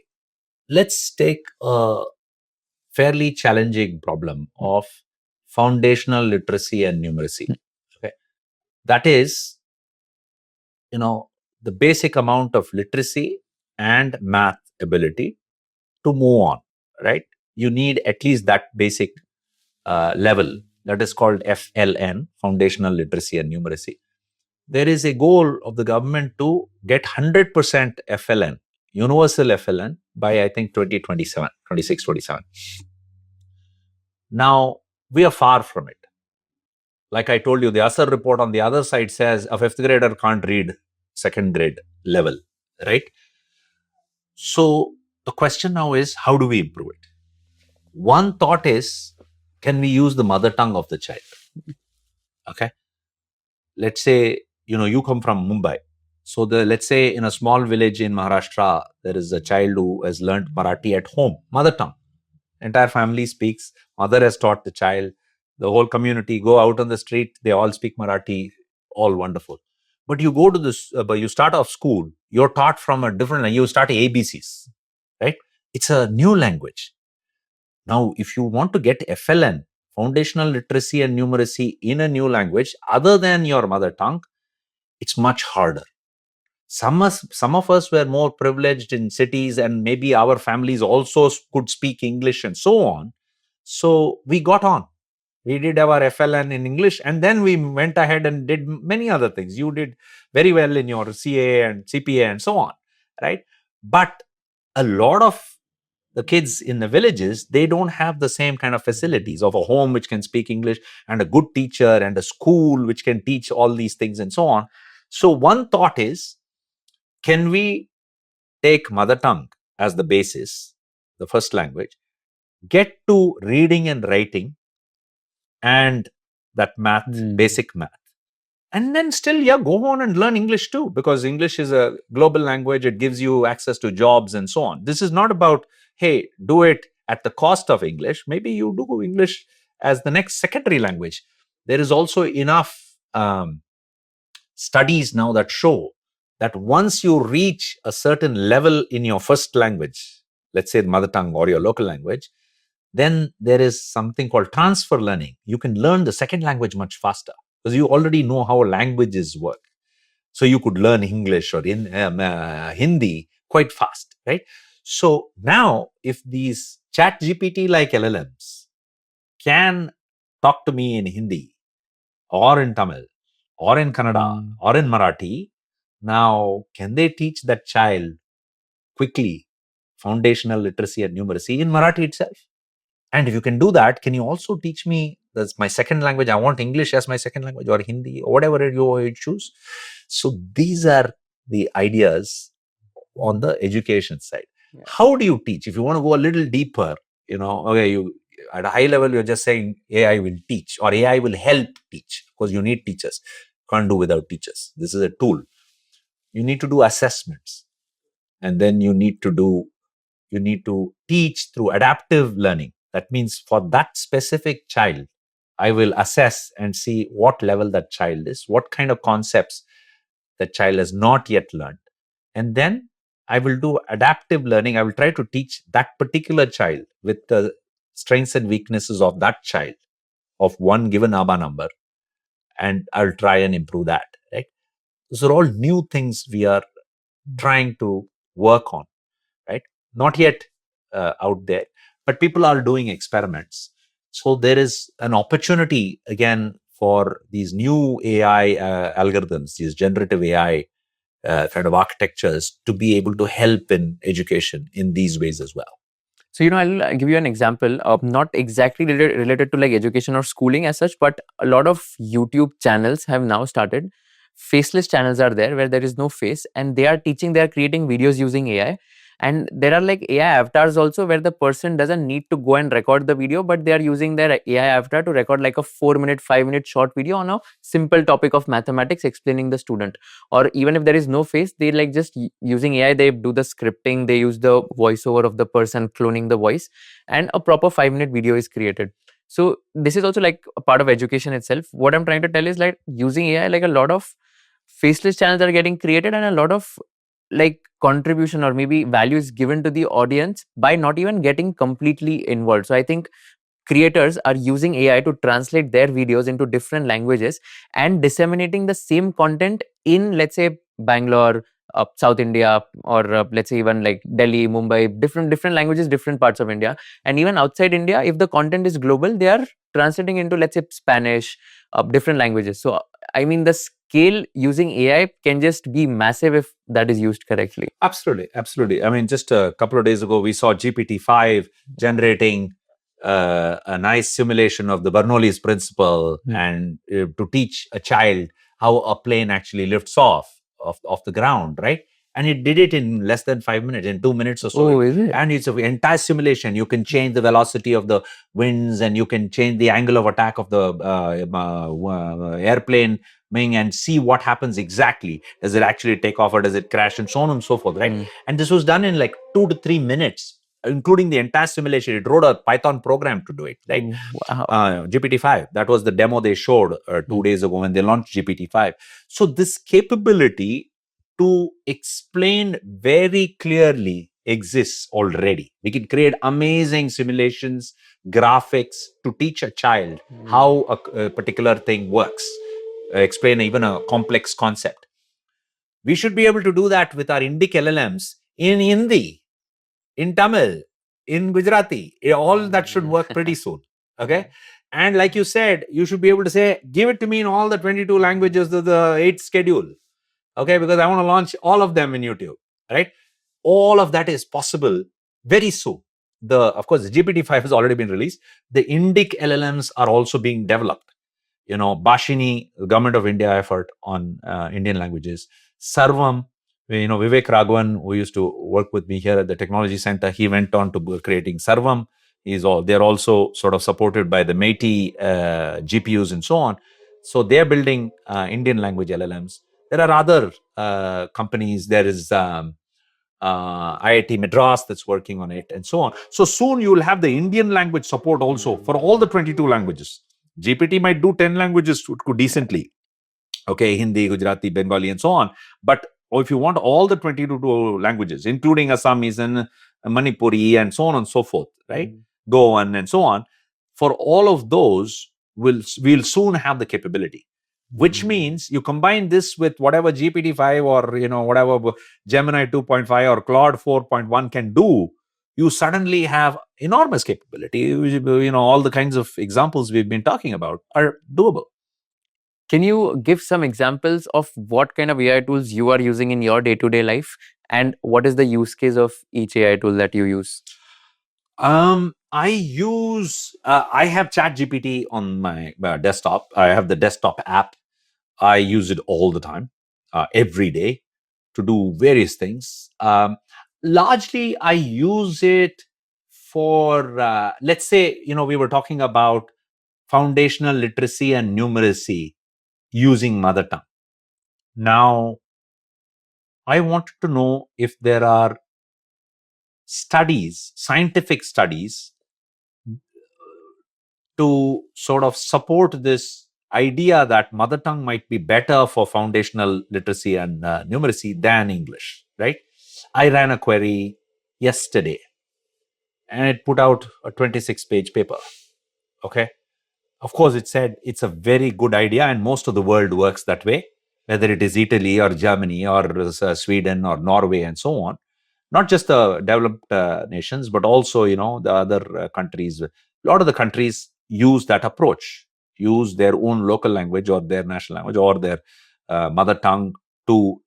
Let's take a fairly challenging problem of foundational literacy and numeracy. Okay. That is, the basic amount of literacy and math ability to move on, right? You need at least that basic level, that is called FLN, foundational literacy and numeracy. There is a goal of the government to get 100% FLN, universal FLN, by I think 2027, 26, 27. Now, we are far from it. Like I told you, the Aadhaar report on the other side says a 5th grader can't read 2nd grade level, right? So the question now is, how do we improve it? One thought is, can we use the mother tongue of the child? Okay. Let's say, you come from Mumbai. So let's say in a small village in Maharashtra, there is a child who has learned Marathi at home, mother tongue. Entire family speaks, mother has taught the child, the whole community go out on the street, they all speak Marathi, all wonderful. But you go to this, you start off school, you're taught from a different, you start ABCs, right? It's a new language. Now, if you want to get FLN, foundational literacy and numeracy, in a new language other than your mother tongue, it's much harder. some of us were more privileged in cities, and maybe our families also could speak English and so on. So we got on. We did our FLN in English, and then we went ahead and did many other things. You did very well in your CA and CPA and so on, right? But a lot of the kids in the villages, they don't have the same kind of facilities of a home which can speak English, and a good teacher, and a school which can teach all these things and so on. So one thought is, can we take mother tongue as the basis, the first language, get to reading and writing and that math, basic math, and then still, yeah, go on and learn English too, because English is a global language. It gives you access to jobs and so on. This is not about, hey, do it at the cost of English. Maybe you do English as the next secondary language. There is also enough studies now that show that once you reach a certain level in your first language, let's say mother tongue or your local language, then there is something called transfer learning. You can learn the second language much faster because you already know how languages work. So you could learn English or Hindi quite fast, right? So now, if these chat GPT like LLMs can talk to me in Hindi or in Tamil or in Kannada or in Marathi, now can they teach that child quickly foundational literacy and numeracy in Marathi itself? And if you can do that, can you also teach me, that's my second language, I want English as my second language, or Hindi, or whatever you choose. So these are the ideas on the education side. Yeah. How do you teach? If you want to go a little deeper, okay, you at a high level, you're just saying AI will teach or AI will help teach, because you need teachers. Can't do without teachers. This is a tool. You need to do assessments, and then you need to teach through adaptive learning. That means for that specific child, I will assess and see what level that child is, what kind of concepts that child has not yet learned. And then I will do adaptive learning. I will try to teach that particular child with the strengths and weaknesses of that child of one given ABA number. And I'll try and improve that. Right? Those are all new things we are trying to work on. Right? Not yet out there, but people are doing experiments. So there is an opportunity again for these new AI algorithms, these generative AI kind of architectures, to be able to help in education in these ways as well. So, I'll give you an example of not exactly related to like education or schooling as such, but a lot of YouTube channels have now started. Faceless channels are there where there is no face, and they are creating videos using AI. And there are like AI avatars also where the person doesn't need to go and record the video, but they are using their AI avatar to record like a 4-minute, 5-minute short video on a simple topic of mathematics explaining the student. Or even if there is no face, they like just using AI, they do the scripting, they use the voiceover of the person, cloning the voice, and a proper 5-minute video is created. So this is also like a part of education itself. What I'm trying to tell is like using AI, like a lot of faceless channels are getting created, and a lot of like contribution or maybe value is given to the audience by not even getting completely involved. So I think creators are using AI to translate their videos into different languages and disseminating the same content in, let's say, Bangalore, South India, or let's say even like Delhi, Mumbai, different languages, different parts of India, and even outside India. If the content is global, they are translating into, let's say, Spanish, different languages. So I mean, the scale using AI can just be massive if that is used correctly. Absolutely. I mean, just a couple of days ago, we saw GPT-5 generating a nice simulation of the Bernoulli's principle, and to teach a child how a plane actually lifts off the ground, right? And it did it in less than 5 minutes, in 2 minutes or so. Oh, is it? And it's an entire simulation. You can change the velocity of the winds, and you can change the angle of attack of the airplane wing, and see what happens exactly. Does it actually take off, or does it crash, and so on and so forth, right? And this was done in like 2 to 3 minutes, including the entire simulation. It wrote a Python program to do it, right? Wow. GPT-5, that was the demo they showed 2 days ago when they launched GPT-5. So this capability to explain very clearly exists already. We can create amazing simulations, graphics to teach a child how a particular thing works, explain even a complex concept. We should be able to do that with our Indic LLMs in Hindi, in Tamil, in Gujarati. All that should work pretty soon. Okay. And like you said, you should be able to say, give it to me in all the 22 languages of the 8th schedule. Okay. Because I want to launch all of them in YouTube. Right. All of that is possible very soon. Of course, the GPT-5 has already been released. The Indic LLMs are also being developed. Bashini, the Government of India effort on Indian languages. Sarvam, Vivek Raghavan, who used to work with me here at the Technology Center, he went on to creating Sarvam. They're also sort of supported by the MeitY GPUs and so on. So they're building Indian language LLMs. There are other companies. There is IIT Madras that's working on it and so on. So soon you will have the Indian language support also for all the 22 languages. GPT might do 10 languages decently. Okay, Hindi, Gujarati, Bengali, and so on. But if you want all the 22 languages, including Assamese and Manipuri and so on and so forth, right? Goan and so on, for all of those, we'll soon have the capability. Which means you combine this with whatever GPT-5 or whatever Gemini 2.5 or Claude 4.1 can do, you suddenly have enormous capability. All the kinds of examples we've been talking about are doable. Can you give some examples of what kind of AI tools you are using in your day-to-day life, and what is the use case of each AI tool that you use? I have ChatGPT on my desktop. I have the desktop app. I use it all the time, every day, to do various things. Largely, I use it for, let's say, we were talking about foundational literacy and numeracy using mother tongue. Now, I wanted to know if there are scientific studies to sort of support this idea that mother tongue might be better for foundational literacy and numeracy than English, right? I ran a query yesterday and it put out a 26-page paper. Okay. Of course, it said it's a very good idea and most of the world works that way, whether it is Italy or Germany or Sweden or Norway and so on. Not just the developed nations, but also, the other countries. A lot of the countries use that approach, use their own local language or their national language or their mother tongue to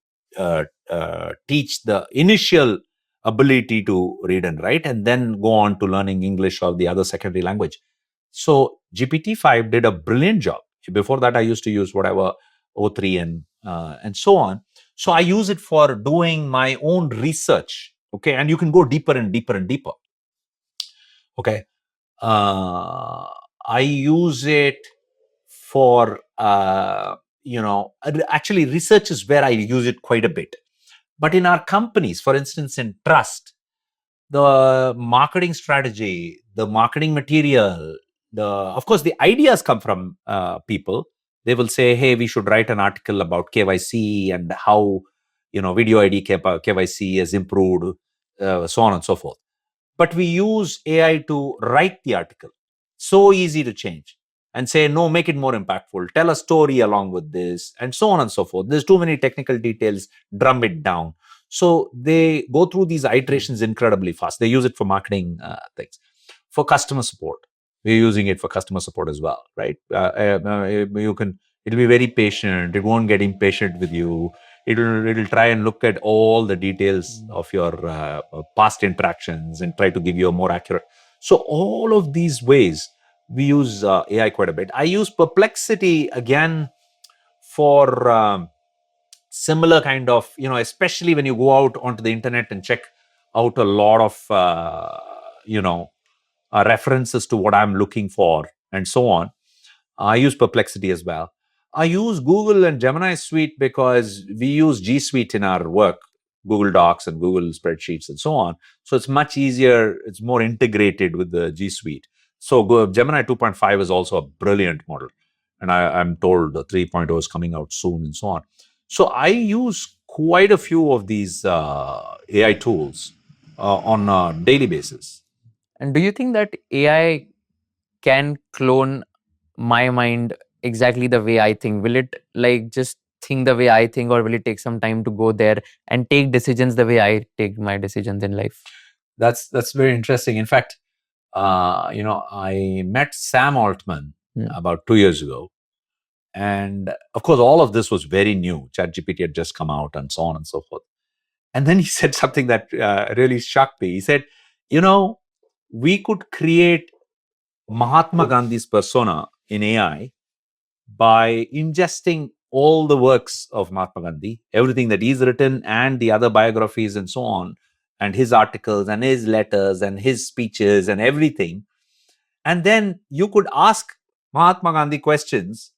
teach the initial ability to read and write, and then go on to learning English or the other secondary language. So GPT-5 did a brilliant job. Before that, I used to use whatever O3 and so on. So I use it for doing my own research. Okay, and you can go deeper and deeper and deeper. Okay, I use it for actually research is where I use it quite a bit. But in our companies, for instance, in trust, the marketing strategy, the marketing material, of course, the ideas come from people. They will say, hey, we should write an article about KYC and how, video ID KYC has improved, so on and so forth. But we use AI to write the article. So easy to change and say, no, make it more impactful. Tell a story along with this and so on and so forth. There's too many technical details, drum it down. So they go through these iterations incredibly fast. They use it for marketing things. For customer support, we're using it for customer support as well, right? It'll be very patient. It won't get impatient with you. It'll try and look at all the details of your past interactions and try to give you a more accurate. So all of these ways, we use AI quite a bit. I use Perplexity again for similar kind of, especially when you go out onto the internet and check out a lot of, references to what I'm looking for and so on. I use Perplexity as well. I use Google and Gemini Suite because we use G Suite in our work, Google Docs and Google Spreadsheets and so on. So it's much easier. It's more integrated with the G Suite. So Gemini 2.5 is also a brilliant model. And I'm told the 3.0 is coming out soon and so on. So I use quite a few of these AI tools on a daily basis. And do you think that AI can clone my mind exactly the way I think? Will it like just think the way I think, or will it take some time to go there and take decisions the way I take my decisions in life? That's very interesting. In fact, I met Sam Altman about 2 years ago. And of course, all of this was very new. ChatGPT had just come out and so on and so forth. And then he said something that really shocked me. He said, we could create Mahatma Gandhi's persona in AI by ingesting all the works of Mahatma Gandhi, everything that he's written and the other biographies and so on, and his articles and his letters and his speeches and everything. And then you could ask Mahatma Gandhi questions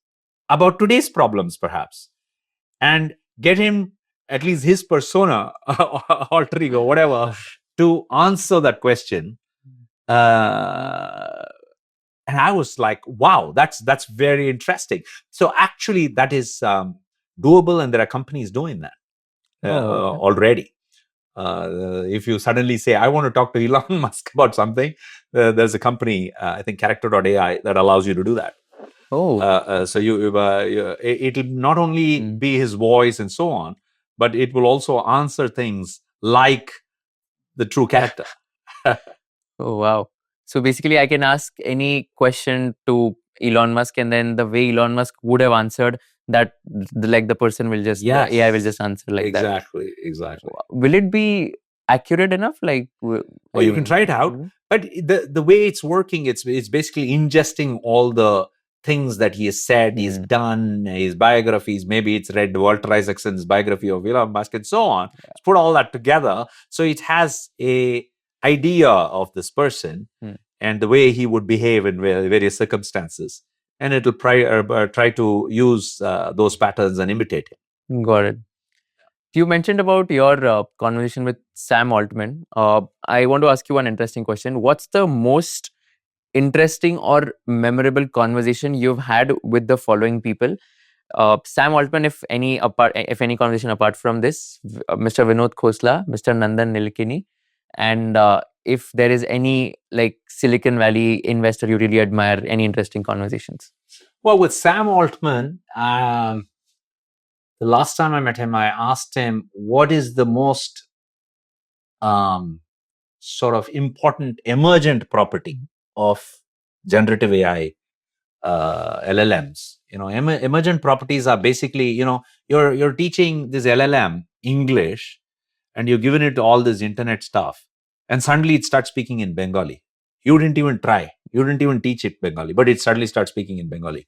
about today's problems, perhaps, and get him, at least his persona, alter ego, whatever, to answer that question. And I was like, wow, that's very interesting. So actually, that is doable, and there are companies doing that already. If you suddenly say, I want to talk to Elon Musk about something, there's a company, I think Character.ai, that allows you to do that. So it'll not only be his voice and so on, but it will also answer things like the true character. Oh, wow. So basically, I can ask any question to Elon Musk, and then the way Elon Musk would have answered that, like the person will just, the AI will just answer like that. Exactly. Will it be accurate enough? Like, you can try it out, but the way it's working, it's basically ingesting all the things that he has said, he's done, his biographies. Maybe it's read Walter Isaacson's biography of Elon Musk and so on. It's put all that together, so it has a idea of this person and the way he would behave in various circumstances, and it'll try to use those patterns and imitate him. Got it. You mentioned about your conversation with Sam Altman. I want to ask you one interesting question. What's the most interesting or memorable conversation you've had with the following people? Sam Altman, if any conversation apart from this, Mr. Vinod Khosla, Mr. Nandan Nilekani, and if there is any like Silicon Valley investor you really admire, any interesting conversations? Well, with Sam Altman, the last time I met him, I asked him, what is the most sort of important emergent property of generative AI LLMs? Emergent properties are basically, you're teaching this LLM English, and you're giving it all this internet stuff, and suddenly it starts speaking in Bengali. You didn't even try. You didn't even teach it Bengali, but it suddenly starts speaking in Bengali,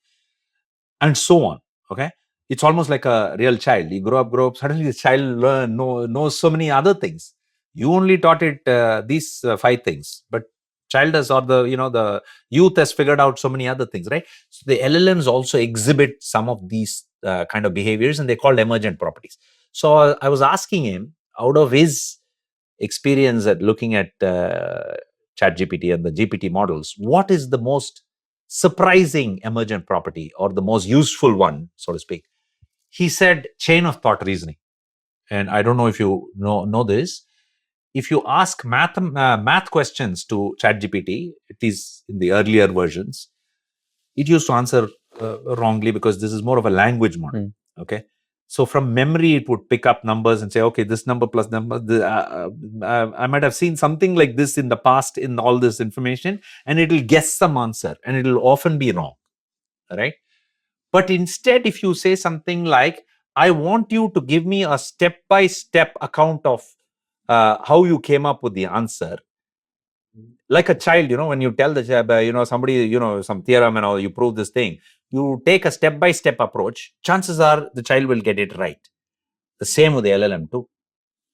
and so on. Okay, it's almost like a real child. You grow up. Suddenly, the child knows so many other things. You only taught it these 5 things, but child has, or the youth has figured out so many other things, right? So the LLMs also exhibit some of these kind of behaviors, and they're called emergent properties. So I was asking him, out of his experience at looking at ChatGPT and the GPT models, what is the most surprising emergent property, or the most useful one, so to speak? He said chain of thought reasoning. And I don't know if you know this. If you ask math questions to ChatGPT, it is in the earlier versions, it used to answer wrongly, because this is more of a language model. Okay. So from memory, it would pick up numbers and say, okay, this number plus number. I might have seen something like this in the past in all this information, and it will guess some answer, and it will often be wrong. Right. But instead, if you say something like, I want you to give me a step-by-step account of how you came up with the answer, like a child, when you tell the somebody, some theorem and all, you prove this thing, you take a step-by-step approach, chances are the child will get it right. The same with the LLM too.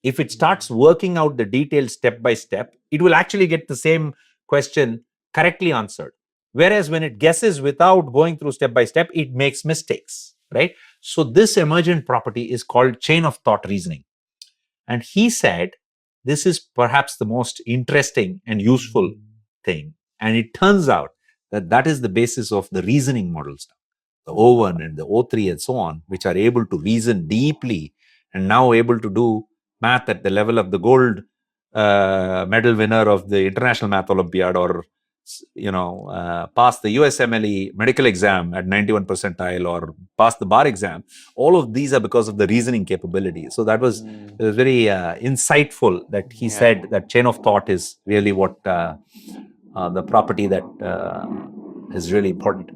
If it starts working out the details step by step, it will actually get the same question correctly answered. Whereas when it guesses without going through step by step, it makes mistakes, right? So this emergent property is called chain of thought reasoning. And he said, this is perhaps the most interesting and useful thing. And it turns out that that is the basis of the reasoning models, the O1 and the O3 and so on, which are able to reason deeply and now able to do math at the level of the gold medal winner of the International Math Olympiad, or pass the USMLE medical exam at 91 percentile or pass the bar exam. All of these are because of the reasoning capability. So that was very insightful that he said that chain of thought is really what the property that is really important.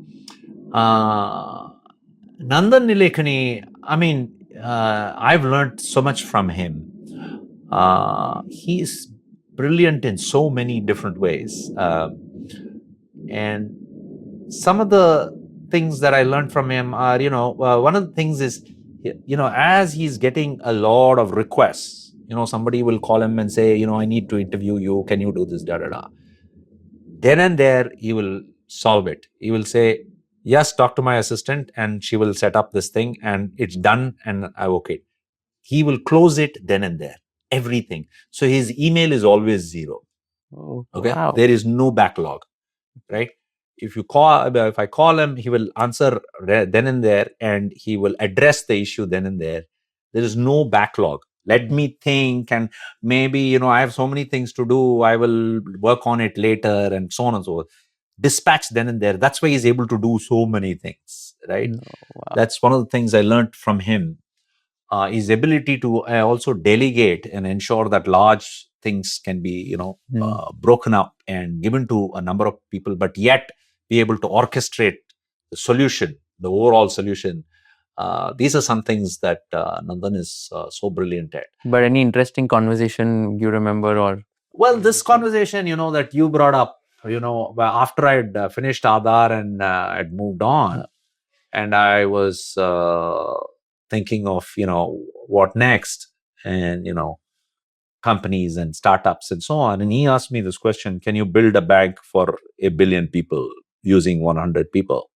Nandan Nilekani, I mean, I've learned so much from him. He's brilliant in so many different ways. And some of the things that I learned from him are, one of the things is, as he's getting a lot of requests, somebody will call him and say, I need to interview you. Can you do this? Da da da. Then and there, he will solve it. He will say, yes, talk to my assistant, and she will set up this thing, and it's done, and I okay. He will close it then and there, everything. So his email is always zero. Oh, okay, wow. There is no backlog, right? If I call him, he will answer then and there, and he will address the issue then and there. There is no backlog. Let me think, and maybe I have so many things to do. I will work on it later, and so on and so forth. Dispatch then and there. That's why he's able to do so many things, right? Wow. That's one of the things I learned from him. His ability to also delegate and ensure that large things can be broken up and given to a number of people, but yet be able to orchestrate the solution, the overall solution. These are some things that Nandan is so brilliant at. But any interesting conversation you remember? Or well, this conversation that you brought up, after I'd finished Aadhaar and I'd moved on, and I was thinking of what next, and companies and startups and so on, and he asked me this question: can you build a bank for 1 billion people using 100 people?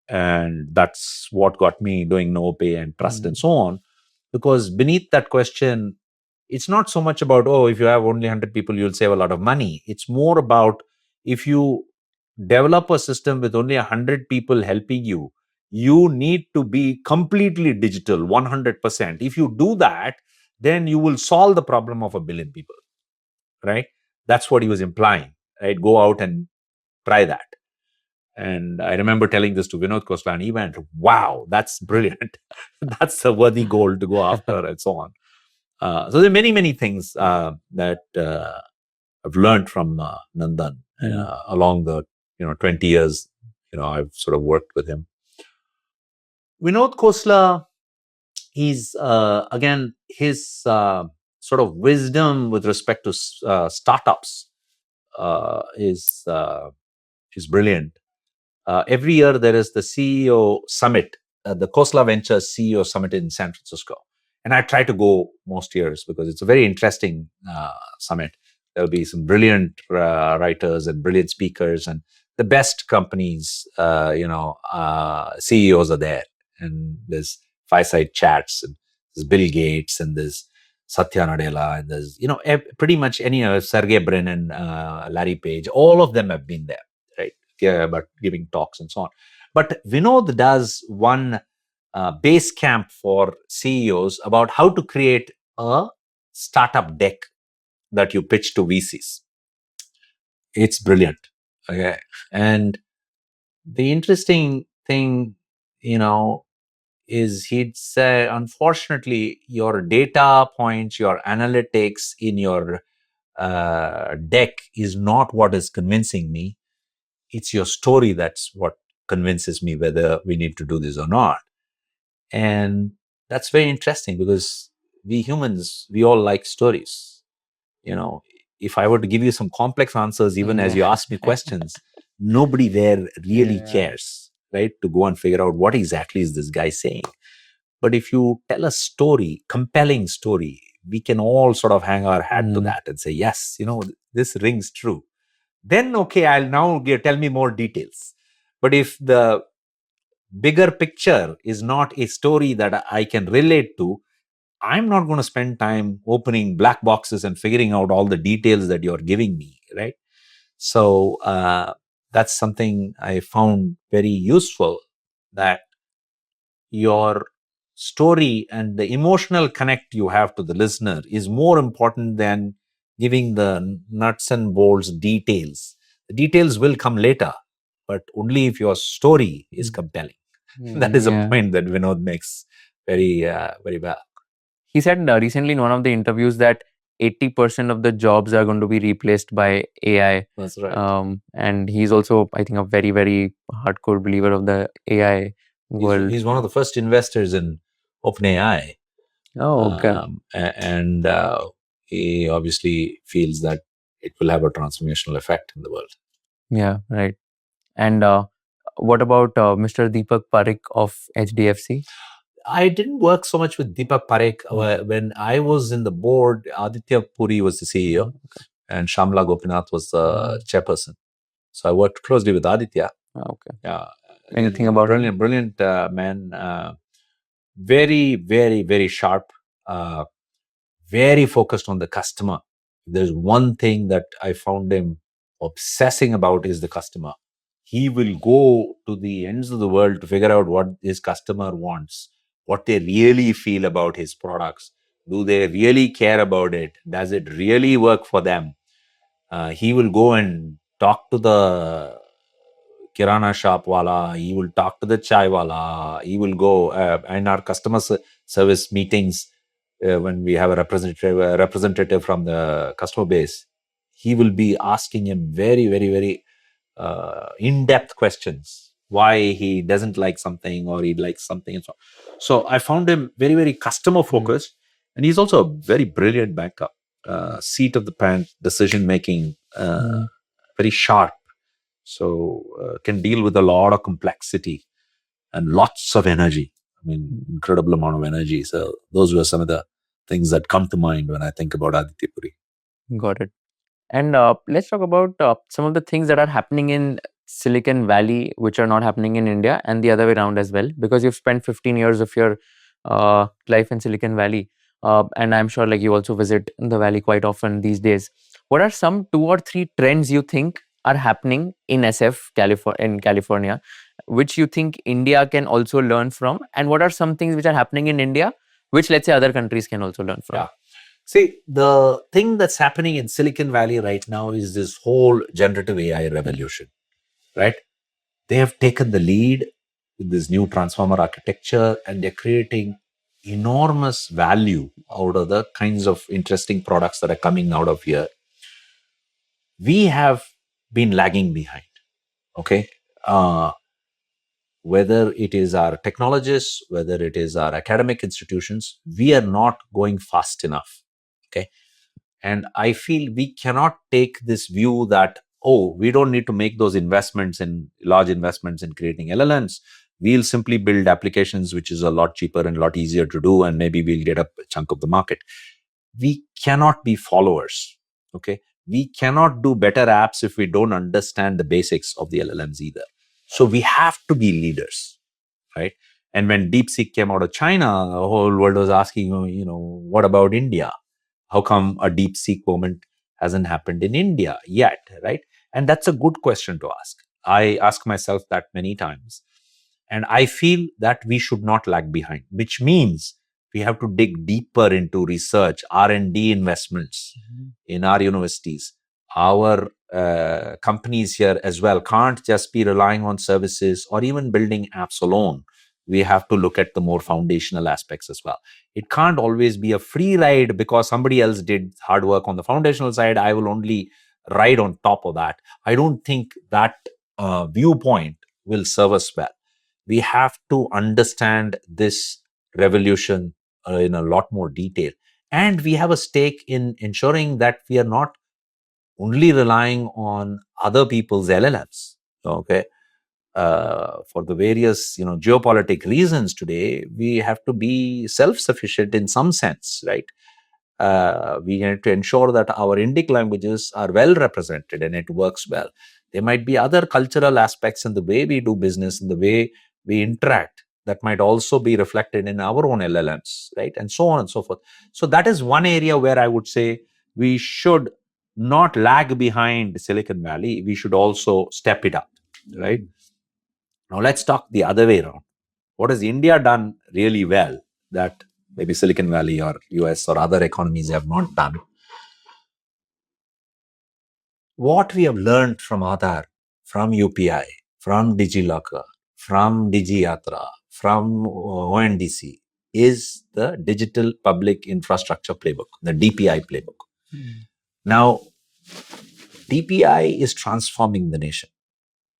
And that's what got me doing no pay and trust and so on, because beneath that question, it's not so much about, if you have only 100 people, you'll save a lot of money. It's more about, if you develop a system with only 100 people helping you, you need to be completely digital, 100%. If you do that, then you will solve the problem of 1 billion people, right? That's what he was implying, right? Go out and try that. And I remember telling this to Vinod Khosla, and he went, wow, that's brilliant. That's a worthy goal to go after, and so on. So there are many, many things that I've learned from Nandan along the 20 years I've sort of worked with him. Vinod Khosla, he's again, his sort of wisdom with respect to startups is brilliant. Every year there is the CEO summit, the Khosla Ventures CEO summit in San Francisco. And I try to go most years because it's a very interesting summit. There'll be some brilliant writers and brilliant speakers, and the best companies, CEOs are there. And there's fireside chats, and there's Bill Gates, and there's Satya Nadella, and there's, pretty much any Sergey Brin, Larry Page, all of them have been there, right? Yeah, but giving talks and so on. But Vinod does one base camp for CEOs about how to create a startup deck that you pitch to VCs. It's brilliant. Okay. And the interesting thing, is he'd say, unfortunately, your data points, your analytics in your deck is not what is convincing me. It's your story that's what convinces me whether we need to do this or not. And that's very interesting, because we humans, we all like stories. If I were to give you some complex answers, even as you ask me questions, nobody there really cares, right? To go and figure out what exactly is this guy saying. But if you tell a story, compelling story, we can all sort of hang our hat to that and say, yes, this rings true. Then, okay, I'll now tell me more details. But if the bigger picture is not a story that I can relate to, I'm not going to spend time opening black boxes and figuring out all the details that you're giving me, right? So that's something I found very useful, that your story and the emotional connect you have to the listener is more important than giving the nuts and bolts details. The details will come later, but only if your story is compelling. That is a point that Vinod makes very well. He said recently in one of the interviews that 80% of the jobs are going to be replaced by AI. That's right. And he's also, I think, a very, very hardcore believer of the AI world. He's one of the first investors in OpenAI. Oh, okay. And he obviously feels that it will have a transformational effect in the world. Yeah, right. And what about Mr. Deepak Parekh of HDFC? I didn't work so much with Deepak Parekh. When I was in the board, Aditya Puri was the CEO, and Shamla Gopinath was the chairperson. So I worked closely with Aditya. Okay. Yeah. Anything about him? Brilliant man. Very, very, very sharp. Very focused on the customer. There's one thing that I found him obsessing about is the customer. He will go to the ends of the world to figure out what his customer wants, what they really feel about his products. Do they really care about it? Does it really work for them? He will go and talk to the kirana shop wala, he will talk to the chai wala, he will go in our customer service meetings when we have a representative from the customer base. He will be asking him very, very, very in-depth questions, why he doesn't like something or he likes something and so on. So I found him very, very customer focused, and he's also a very brilliant banker, seat of the pants decision making, very sharp. So can deal with a lot of complexity and lots of energy. I mean, incredible amount of energy. So those were some of the things that come to mind when I think about Aditya Puri. Got it. And let's talk about some of the things that are happening in Silicon Valley, which are not happening in India, and the other way around as well, because you've spent 15 years of your life in Silicon Valley. And I'm sure like you also visit the Valley quite often these days. What are some 2 or 3 trends you think are happening in in California, which you think India can also learn from? And what are some things which are happening in India, which let's say other countries can also learn from? Yeah. See, the thing that's happening in Silicon Valley right now is this whole generative AI revolution, right? They have taken the lead with this new transformer architecture, and they're creating enormous value out of the kinds of interesting products that are coming out of here. We have been lagging behind, okay? Whether it is our technologists, whether it is our academic institutions, we are not going fast enough, okay? And I feel we cannot take this view that, oh, we don't need to make those large investments in creating LLMs. We'll simply build applications, which is a lot cheaper and a lot easier to do, and maybe we'll get a chunk of the market. We cannot be followers, okay? We cannot do better apps if we don't understand the basics of the LLMs either. So we have to be leaders, right? And when DeepSeek came out of China, the whole world was asking, what about India? How come a DeepSeek moment hasn't happened in India yet, right? And that's a good question to ask. I ask myself that many times. And I feel that we should not lag behind, which means we have to dig deeper into research, R&D investments in our universities. Our companies here as well can't just be relying on services or even building apps alone. We have to look at the more foundational aspects as well. It can't always be a free ride because somebody else did hard work on the foundational side. I will only ride on top of that. I don't think that viewpoint will serve us well. We have to understand this revolution in a lot more detail. And we have a stake in ensuring that we are not only relying on other people's LLMs. Okay. For the various geopolitical reasons today, we have to be self-sufficient in some sense, right? We need to ensure that our Indic languages are well represented and it works well. There might be other cultural aspects in the way we do business, in the way we interact, that might also be reflected in our own LLMs, right? And so on and so forth. So that is one area where I would say we should not lag behind Silicon Valley. We should also step it up, right? Now let's talk the other way around. What has India done really well that maybe Silicon Valley or US or other economies have not done? what we have learned from Aadhaar, from UPI, from DigiLocker, from DigiYatra, from ONDC is the Digital Public Infrastructure Playbook, the DPI playbook. Now, DPI is transforming the nation.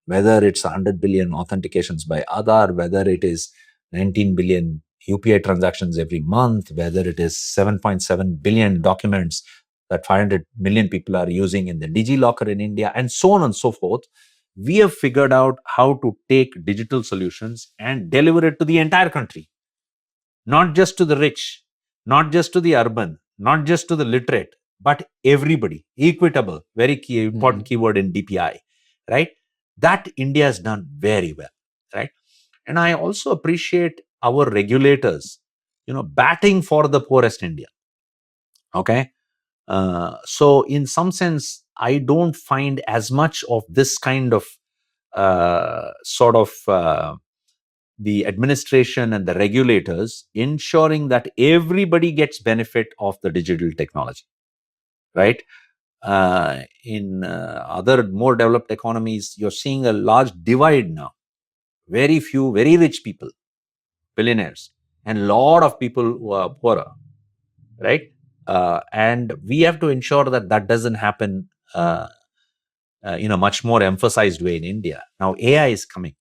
Whether it's 100 billion authentications by Aadhaar, whether it is 19 billion UPI transactions every month, whether it is 7.7 billion documents that 500 million people are using in the DigiLocker in India, and so on and so forth, we have figured out how to take digital solutions and deliver it to the entire country, not just to the rich, not just to the urban, not just to the literate, but everybody, equitable, very key, important keyword in DPI, right? That India has done very well, right? And I also appreciate our regulators, batting for the poorest India. Okay. So in some sense, I don't find as much of this kind of the administration and the regulators ensuring that everybody gets benefit of the digital technology, right? In other more developed economies, you're seeing a large divide now. Very few, very rich people, billionaires, and a lot of people who are poorer, right? And we have to ensure that that doesn't happen in a much more emphasized way in India. Now, AI is coming.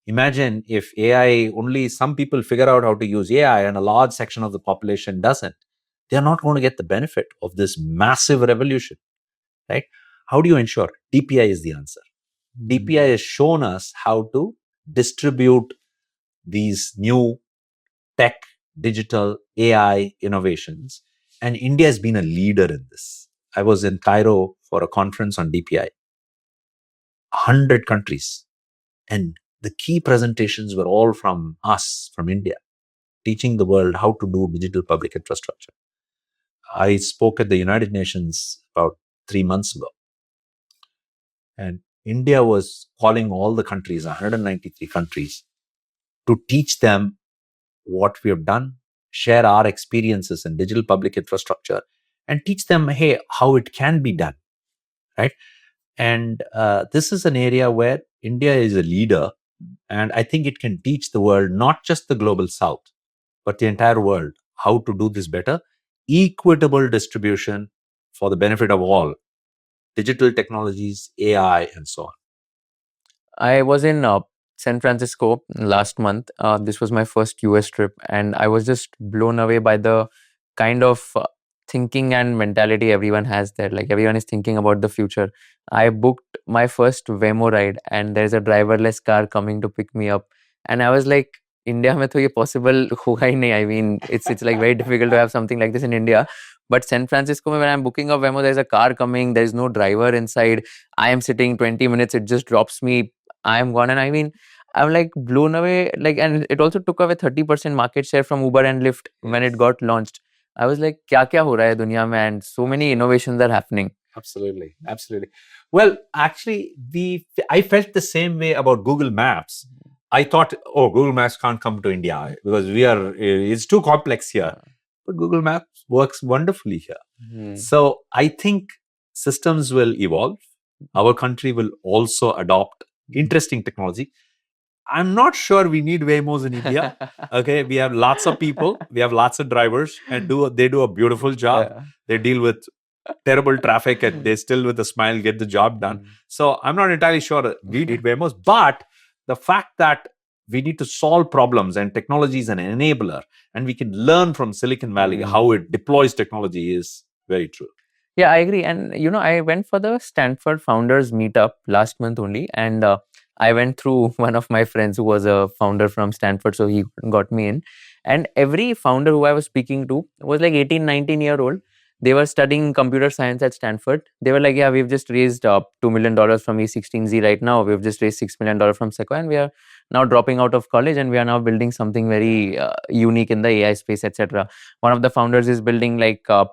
Imagine if AI, only some people figure out how to use AI and a large section of the population doesn't. They're not going to get the benefit of this massive revolution, right? How do you ensure? DPI is the answer. DPI has shown us how to distribute these new tech, digital, AI innovations. And India has been a leader in this. I was in Cairo for a conference on DPI, 100 countries. And the key presentations were all from us, from India, teaching the world how to do digital public infrastructure. I spoke at the United Nations about 3 months ago. And India was calling all the countries, 193 countries, to teach them what we have done, share our experiences in digital public infrastructure, and teach them, hey, how it can be done, right? And this is an area where India is a leader, and I think it can teach the world, not just the global south, but the entire world, how to do this better. Equitable distribution for the benefit of all, digital technologies, AI, and so on. I was in San Francisco last month. This was my first US trip, and I was just blown away by the kind of thinking and mentality everyone has there. Like everyone is thinking about the future. I booked my first Waymo ride, and there's a driverless car coming to pick me up, and I was like, India में तो ये possible होगा ही नहीं. I mean, it's like very difficult to have something like this in India. But San Francisco, when I'm booking a Waymo, there's a car coming. There's no driver inside. I am sitting 20 minutes. It just drops me. I am gone. And I mean, I'm like blown away. Like, and it also took away 30% market share from Uber and Lyft when it got launched. I was like, क्या हो रहा है दुनिया में? And so many innovations are happening. Absolutely, absolutely. Well, actually, I felt the same way about Google Maps. I thought, oh, Google Maps can't come to India because it's too complex here. But Google Maps works wonderfully here. So I think systems will evolve. Our country will also adopt interesting technology. I'm not sure we need Waymos in India. Okay, we have lots of people, we have lots of drivers, and they do a beautiful job. Yeah. They deal with terrible traffic, and they still, with a smile, get the job done. So I'm not entirely sure we need Waymos, but the fact that we need to solve problems, and technology is an enabler, and we can learn from Silicon Valley how it deploys technology is very true. Yeah, I agree. And I went for the Stanford Founders Meetup last month only, and I went through one of my friends who was a founder from Stanford, so he got me in. And every founder who I was speaking to was like 18, 19-year-old. They were studying computer science at Stanford. They were like, yeah, we've just raised $2 million from E16Z right now. We've just raised $6 million from Sequoia, and we are now dropping out of college, and we are now building something very unique in the AI space, etc. One of the founders is building like a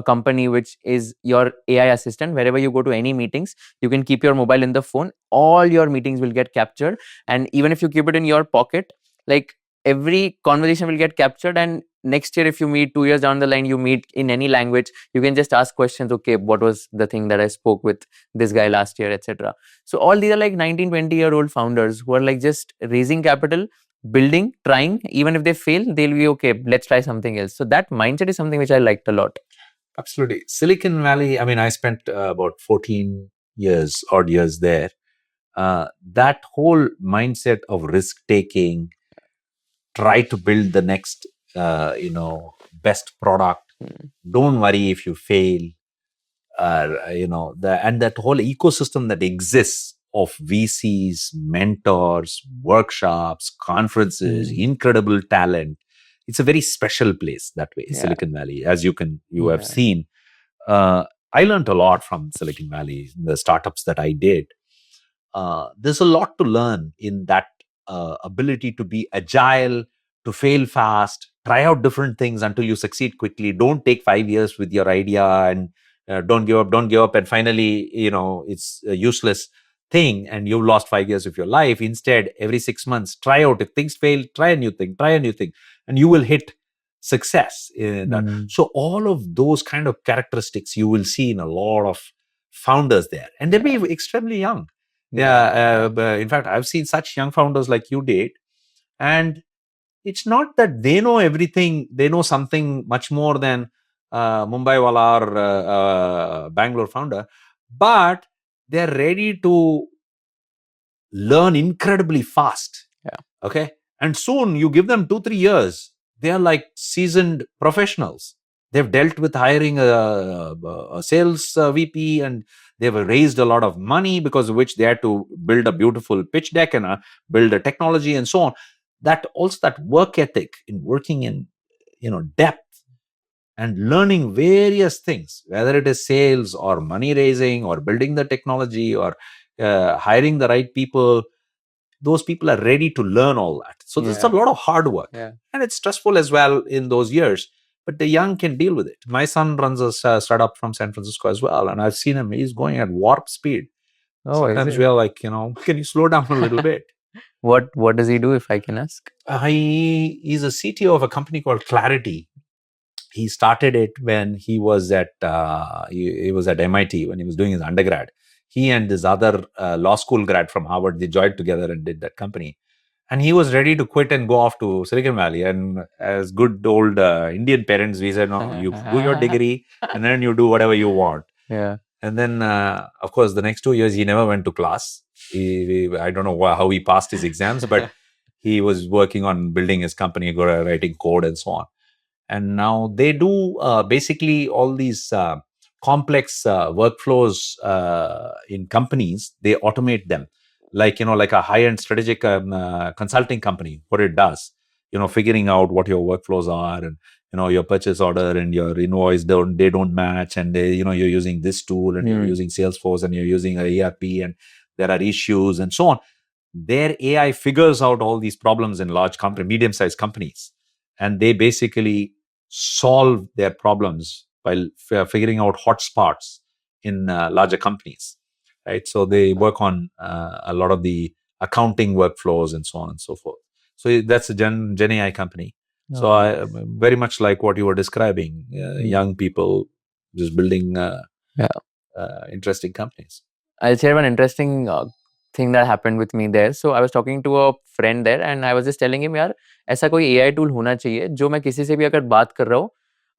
company which is your AI assistant. Wherever you go to any meetings, you can keep your mobile in the phone. All your meetings will get captured. And even if you keep it in your pocket, like every conversation will get captured, and next year if you meet 2 years down the line, you meet in any language, you can just ask questions. Okay, what was the thing that I spoke with this guy last year, etc. So all these are like 19-20-year-old founders who are like just raising capital, building, trying. Even if they fail, they'll be okay, let's try something else. So that mindset is something which I liked a lot. Absolutely. Silicon Valley, I mean, I spent about 14 odd years there. That whole mindset of risk taking, try to build the next, best product. Don't worry if you fail. And that whole ecosystem that exists of VCs, mentors, workshops, conferences, incredible talent. It's a very special place that way, Silicon Valley, as you have seen. I learned a lot from Silicon Valley, the startups that I did. There's a lot to learn in that ability to be agile, to fail fast, try out different things until you succeed quickly. Don't take 5 years with your idea and don't give up. And finally, it's a useless thing and you've lost 5 years of your life. Instead, every 6 months, try out. If things fail, try a new thing, and you will hit success. So all of those kind of characteristics you will see in a lot of founders there. And they'll be extremely young. In fact, I've seen such young founders like you did. And it's not that they know everything. They know something much more than Mumbai wala or Bangalore founder. But they're ready to learn incredibly fast. Okay. And soon you give them 2-3 years, they're like seasoned professionals. They've dealt with hiring a sales VP, and they've raised a lot of money because of which they had to build a beautiful pitch deck and build a technology and so on. That also, that work ethic in working in depth and learning various things, whether it is sales or money raising or building the technology or hiring the right people. Those people are ready to learn all that. So there's a lot of hard work, and it's stressful as well in those years. But the young can deal with it. My son runs a startup from San Francisco as well, and I've seen him. He's going at warp speed. Sometimes we are like, can you slow down a little bit? What does he do, if I can ask? He's a CTO of a company called Clarity. He started it when he was at he was at MIT when he was doing his undergrad. He and this other law school grad from Harvard, they joined together and did that company. And he was ready to quit and go off to Silicon Valley. And as good old Indian parents, we said, no, you do your degree and then you do whatever you want. And then, of course, the next 2 years, he never went to class. I don't know how he passed his exams, but he was working on building his company, writing code and so on. And now they do basically all these complex workflows in companies. They automate them, like a high-end strategic consulting company. What it does, figuring out what your workflows are, and your purchase order and your invoice don't match, and you're using this tool and you're using Salesforce and you're using a ERP, and there are issues and so on. Their AI figures out all these problems in large medium-sized companies, and they basically solve their problems by figuring out hotspots in larger companies, right? So they work on a lot of the accounting workflows and so on and so forth. So that's a GenAI company. So I very much like what you were describing, young people just building interesting companies. I'll share one interesting thing that happened with me there. So I was talking to a friend there and I was just telling him, यार ऐसा कोई AI tool होना चाहिए जो मैं किसी से भी अगर बात कर रहा हूँ,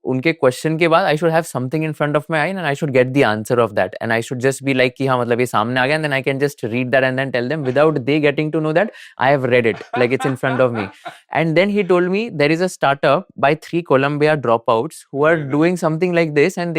उनके क्वेश्चन के बाद I should have something in front of my eye and I should get the answer of that, and I should just be like कि हाँ मतलब ये सामने आ गया, and then I can just read that and then tell them without they getting to know that I have read it, like it's in front of me. And then he told me there is a startup by 3 Columbia dropouts who are doing something like this, and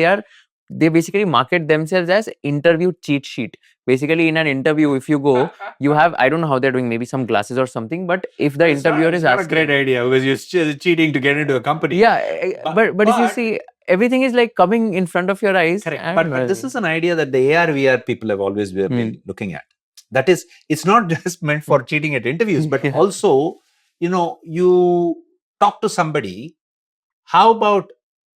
they basically market themselves as interview cheat sheet. Basically, in an interview, if you go, you have, I don't know how they're doing, maybe some glasses or something, but if the interviewer is asking, a great idea because you're cheating to get into a company. But if you see, everything is like coming in front of your eyes. Correct. But this is an idea that the AR VR people have always been looking at. That is, it's not just meant for cheating at interviews, but also, you talk to somebody. How about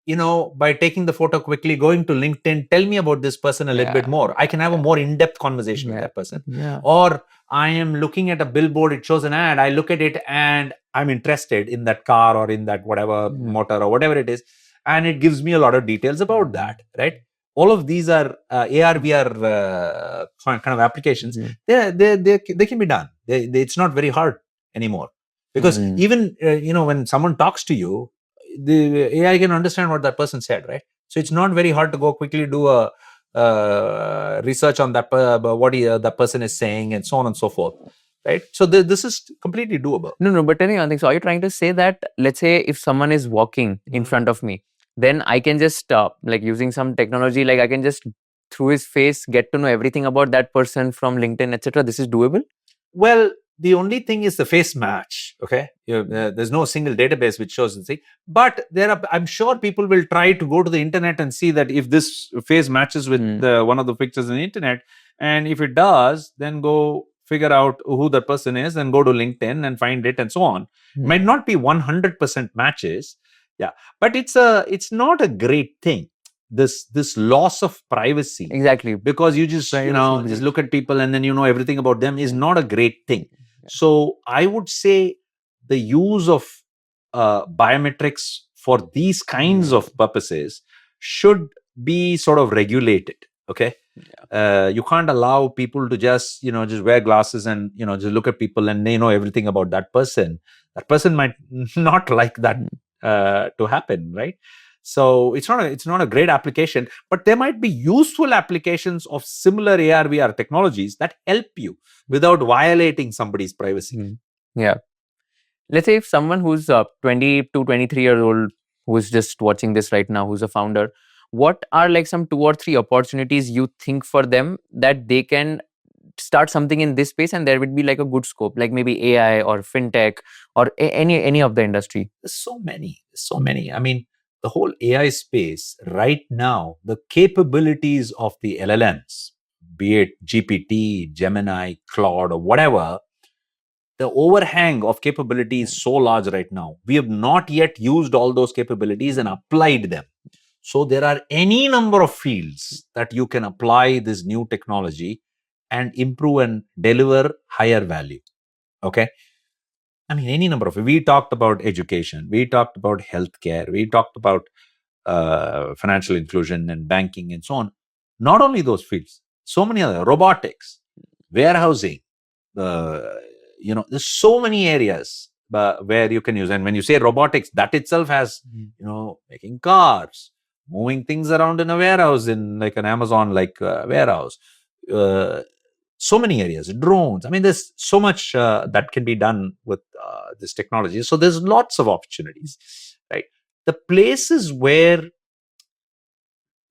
by taking the photo quickly, going to LinkedIn, tell me about this person a little bit more. I can have a more in-depth conversation with that person. Or I am looking at a billboard, it shows an ad, I look at it and I'm interested in that car or in that whatever motor or whatever it is, and it gives me a lot of details about that, right? All of these are AR, VR kind of applications. They can be done. It's not very hard anymore. Because even, when someone talks to you, the AI can understand what that person said, right? So it's not very hard to go quickly do a research on that what that person is saying and so on and so forth, right? So this is completely doable. No, but tell me one thing. So are you trying to say that, let's say if someone is walking in front of me, then I can just like using some technology, like I can just through his face get to know everything about that person from LinkedIn, etc. This is doable? Well, the only thing is the face match. Okay, there's no single database which shows the thing, but I'm sure people will try to go to the internet and see that if this face matches with one of the pictures on the internet, and if it does, then go figure out who the person is and go to LinkedIn and find it and so on. Might not be 100% matches, but it's not a great thing. This loss of privacy, exactly, because you just just look at people and then everything about them, is not a great thing. So I would say the use of biometrics for these kinds of purposes should be sort of regulated. Okay, you can't allow people to just just wear glasses and just look at people and they know everything about that person. That person might not like that to happen, right? So it's not a great application, but there might be useful applications of similar AR VR technologies that help you without violating somebody's privacy. Yeah. Let's say if someone who's 20 to 23 years old, who's just watching this right now, who's a founder, what are like some 2 or 3 opportunities you think for them that they can start something in this space and there would be like a good scope, like maybe AI or fintech or any of the industry? There's so many. I mean, the whole AI space right now, the capabilities of the LLMs, be it GPT, Gemini, Claude, or whatever, the overhang of capability is so large right now. We have not yet used all those capabilities and applied them. So there are any number of fields that you can apply this new technology and improve and deliver higher value. Okay. I mean, any number of, we talked about education, we talked about healthcare, we talked about financial inclusion and banking and so on. Not only those fields, so many other, robotics, warehousing, there's so many areas where you can use. And when you say robotics, that itself has, making cars, moving things around in a warehouse, in like an Amazon warehouse. So many areas, drones. I mean, there's so much that can be done with this technology. So there's lots of opportunities, right? The places where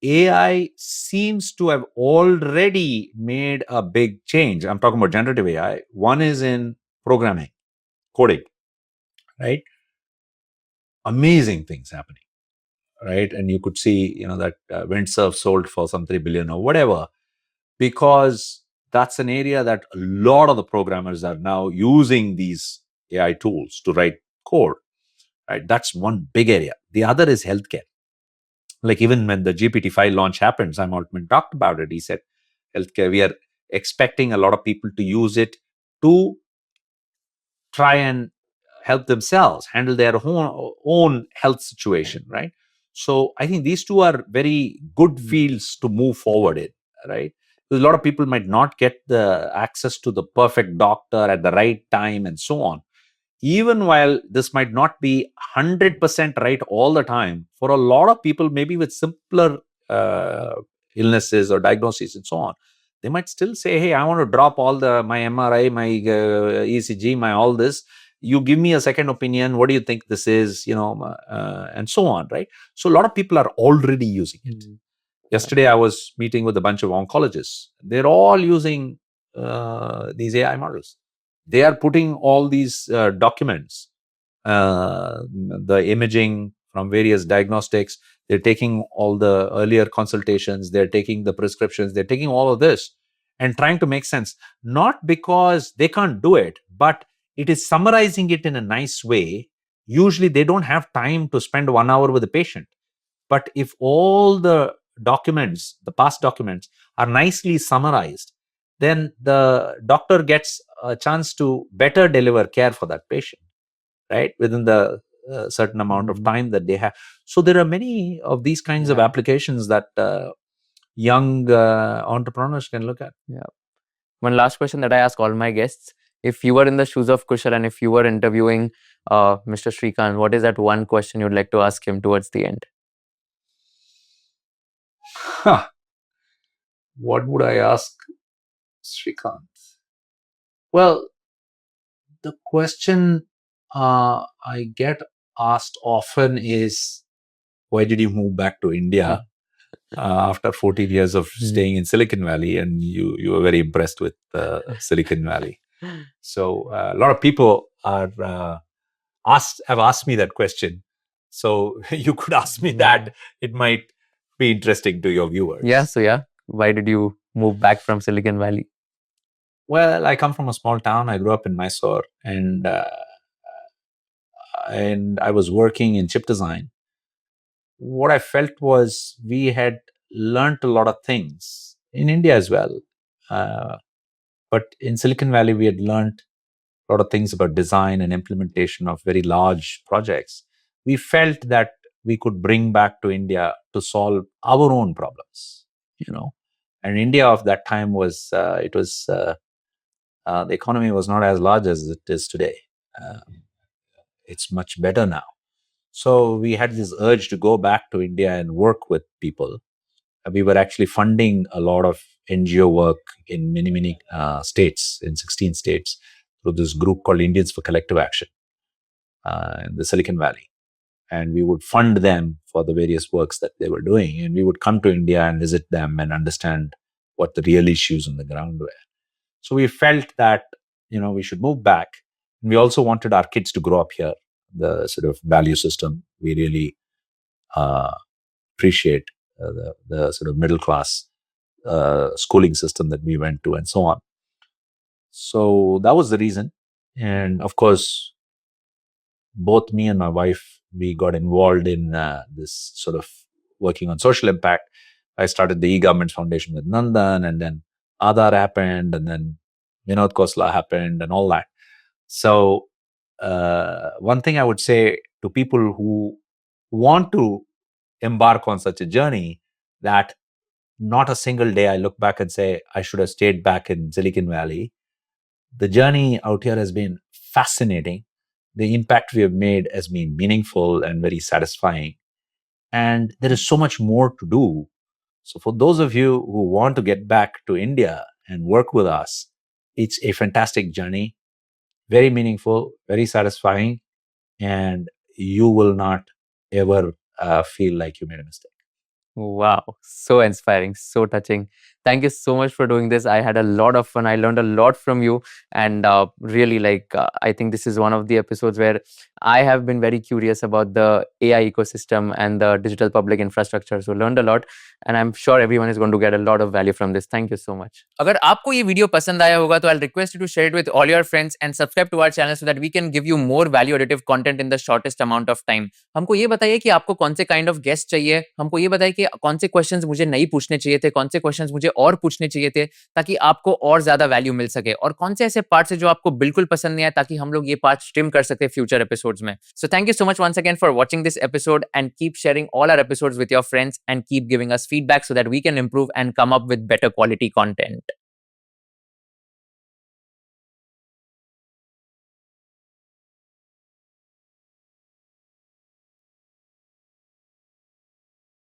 AI seems to have already made a big change, I'm talking about generative AI. One is in programming, coding, right? Amazing things happening, right? And you could see, that Windsurf sold for some 3 billion or whatever, because that's an area that a lot of the programmers are now using these AI tools to write code, right? That's one big area. The other is healthcare. Like even when the GPT-5 launch happened, Sam Altman talked about it. He said, healthcare, we are expecting a lot of people to use it to try and help themselves handle their own health situation, right? So I think these two are very good fields to move forward in, right? Because a lot of people might not get the access to the perfect doctor at the right time and so on. Even while this might not be 100% right all the time, for a lot of people, maybe with simpler illnesses or diagnoses and so on, they might still say, hey, I want to drop all my MRI, my ECG, my all this. You give me a second opinion. What do you think this is? And so on, right? So a lot of people are already using it. Yesterday, I was meeting with a bunch of oncologists. They're all using these AI models. They are putting all these documents, the imaging from various diagnostics. They're taking all the earlier consultations. They're taking the prescriptions. They're taking all of this and trying to make sense. Not because they can't do it, but it is summarizing it in a nice way. Usually, they don't have time to spend 1 hour with the patient. But if all the documents, the past documents, are nicely summarized, then the doctor gets a chance to better deliver care for that patient, right? Within the certain amount of time that they have. So there are many of these kinds of applications that young entrepreneurs can look at. Yeah. One last question that I ask all my guests. If you were in the shoes of Kushal and if you were interviewing Mr. Srikanth, what is that one question you'd like to ask him towards the end? What would I ask Srikanth? Well, the question I get asked often is, why did you move back to India after 14 years of staying in Silicon Valley? And you were very impressed with Silicon Valley. So a lot of people have asked me that question. So you could ask me that. It might be interesting to your viewers. Yeah. So yeah, why did you move back from Silicon Valley? Well, I come from a small town. I grew up in Mysore, and I was working in chip design. What I felt was we had learned a lot of things in India as well. But in Silicon Valley, we had learned a lot of things about design and implementation of very large projects. We felt that we could bring back to India to solve our own problems, And India of that time was, the economy was not as large as it is today. It's much better now. So we had this urge to go back to India and work with people. We were actually funding a lot of NGO work in many states, in 16 states, through this group called Indians for Collective Action in the Silicon Valley. And we would fund them for the various works that they were doing. And we would come to India and visit them and understand what the real issues on the ground were. So we felt that, we should move back. And we also wanted our kids to grow up here. The sort of value system we really appreciate, the sort of middle class schooling system that we went to, and so on. So that was the reason. And of course, both me and my wife, we got involved in this sort of working on social impact. I started the e-government foundation with Nandan, and then Aadhaar happened, and then Vinod Khosla happened, and all that. So one thing I would say to people who want to embark on such a journey, that not a single day I look back and say, I should have stayed back in Silicon Valley. The journey out here has been fascinating. The impact we have made has been meaningful and very satisfying. And there is so much more to do. So for those of you who want to get back to India and work with us, it's a fantastic journey, very meaningful, very satisfying, and you will not ever feel like you made a mistake. Wow, so inspiring, so touching. Thank you so much for doing this. I had a lot of fun. I learned a lot from you. And really, I think this is one of the episodes where I have been very curious about the AI ecosystem and the digital public infrastructure. So learned a lot. And I'm sure everyone is going to get a lot of value from this. Thank you so much. अगर आपको ये video पसंद आया होगा तो I'll request you to share it with all your friends and subscribe to our channel so that we can give you more value additive content in the shortest amount of time. हमको ये बताइए कि आपको कौन से kind of guest चाहिए, हमको ये बताइए कि कौन से क्वेश्चंस मुझे नहीं पूछने चाहिए थे, कौन से क्वेश्चंस मुझे और पूछने चाहिए थे ताकि आपको और ज्यादा वैल्यू मिल सके, और कौन से ऐसे पार्ट्स है जो आपको बिल्कुल पसंद नहीं आए ताकि हम लोग ये पार्ट स्ट्रीम कर सकते फ्यूचर एपिसोड्स में. So thank you so much once again for watching this episode and keep sharing all our episodes with your friends and keep giving us feedback so that we can improve and come up with better quality content.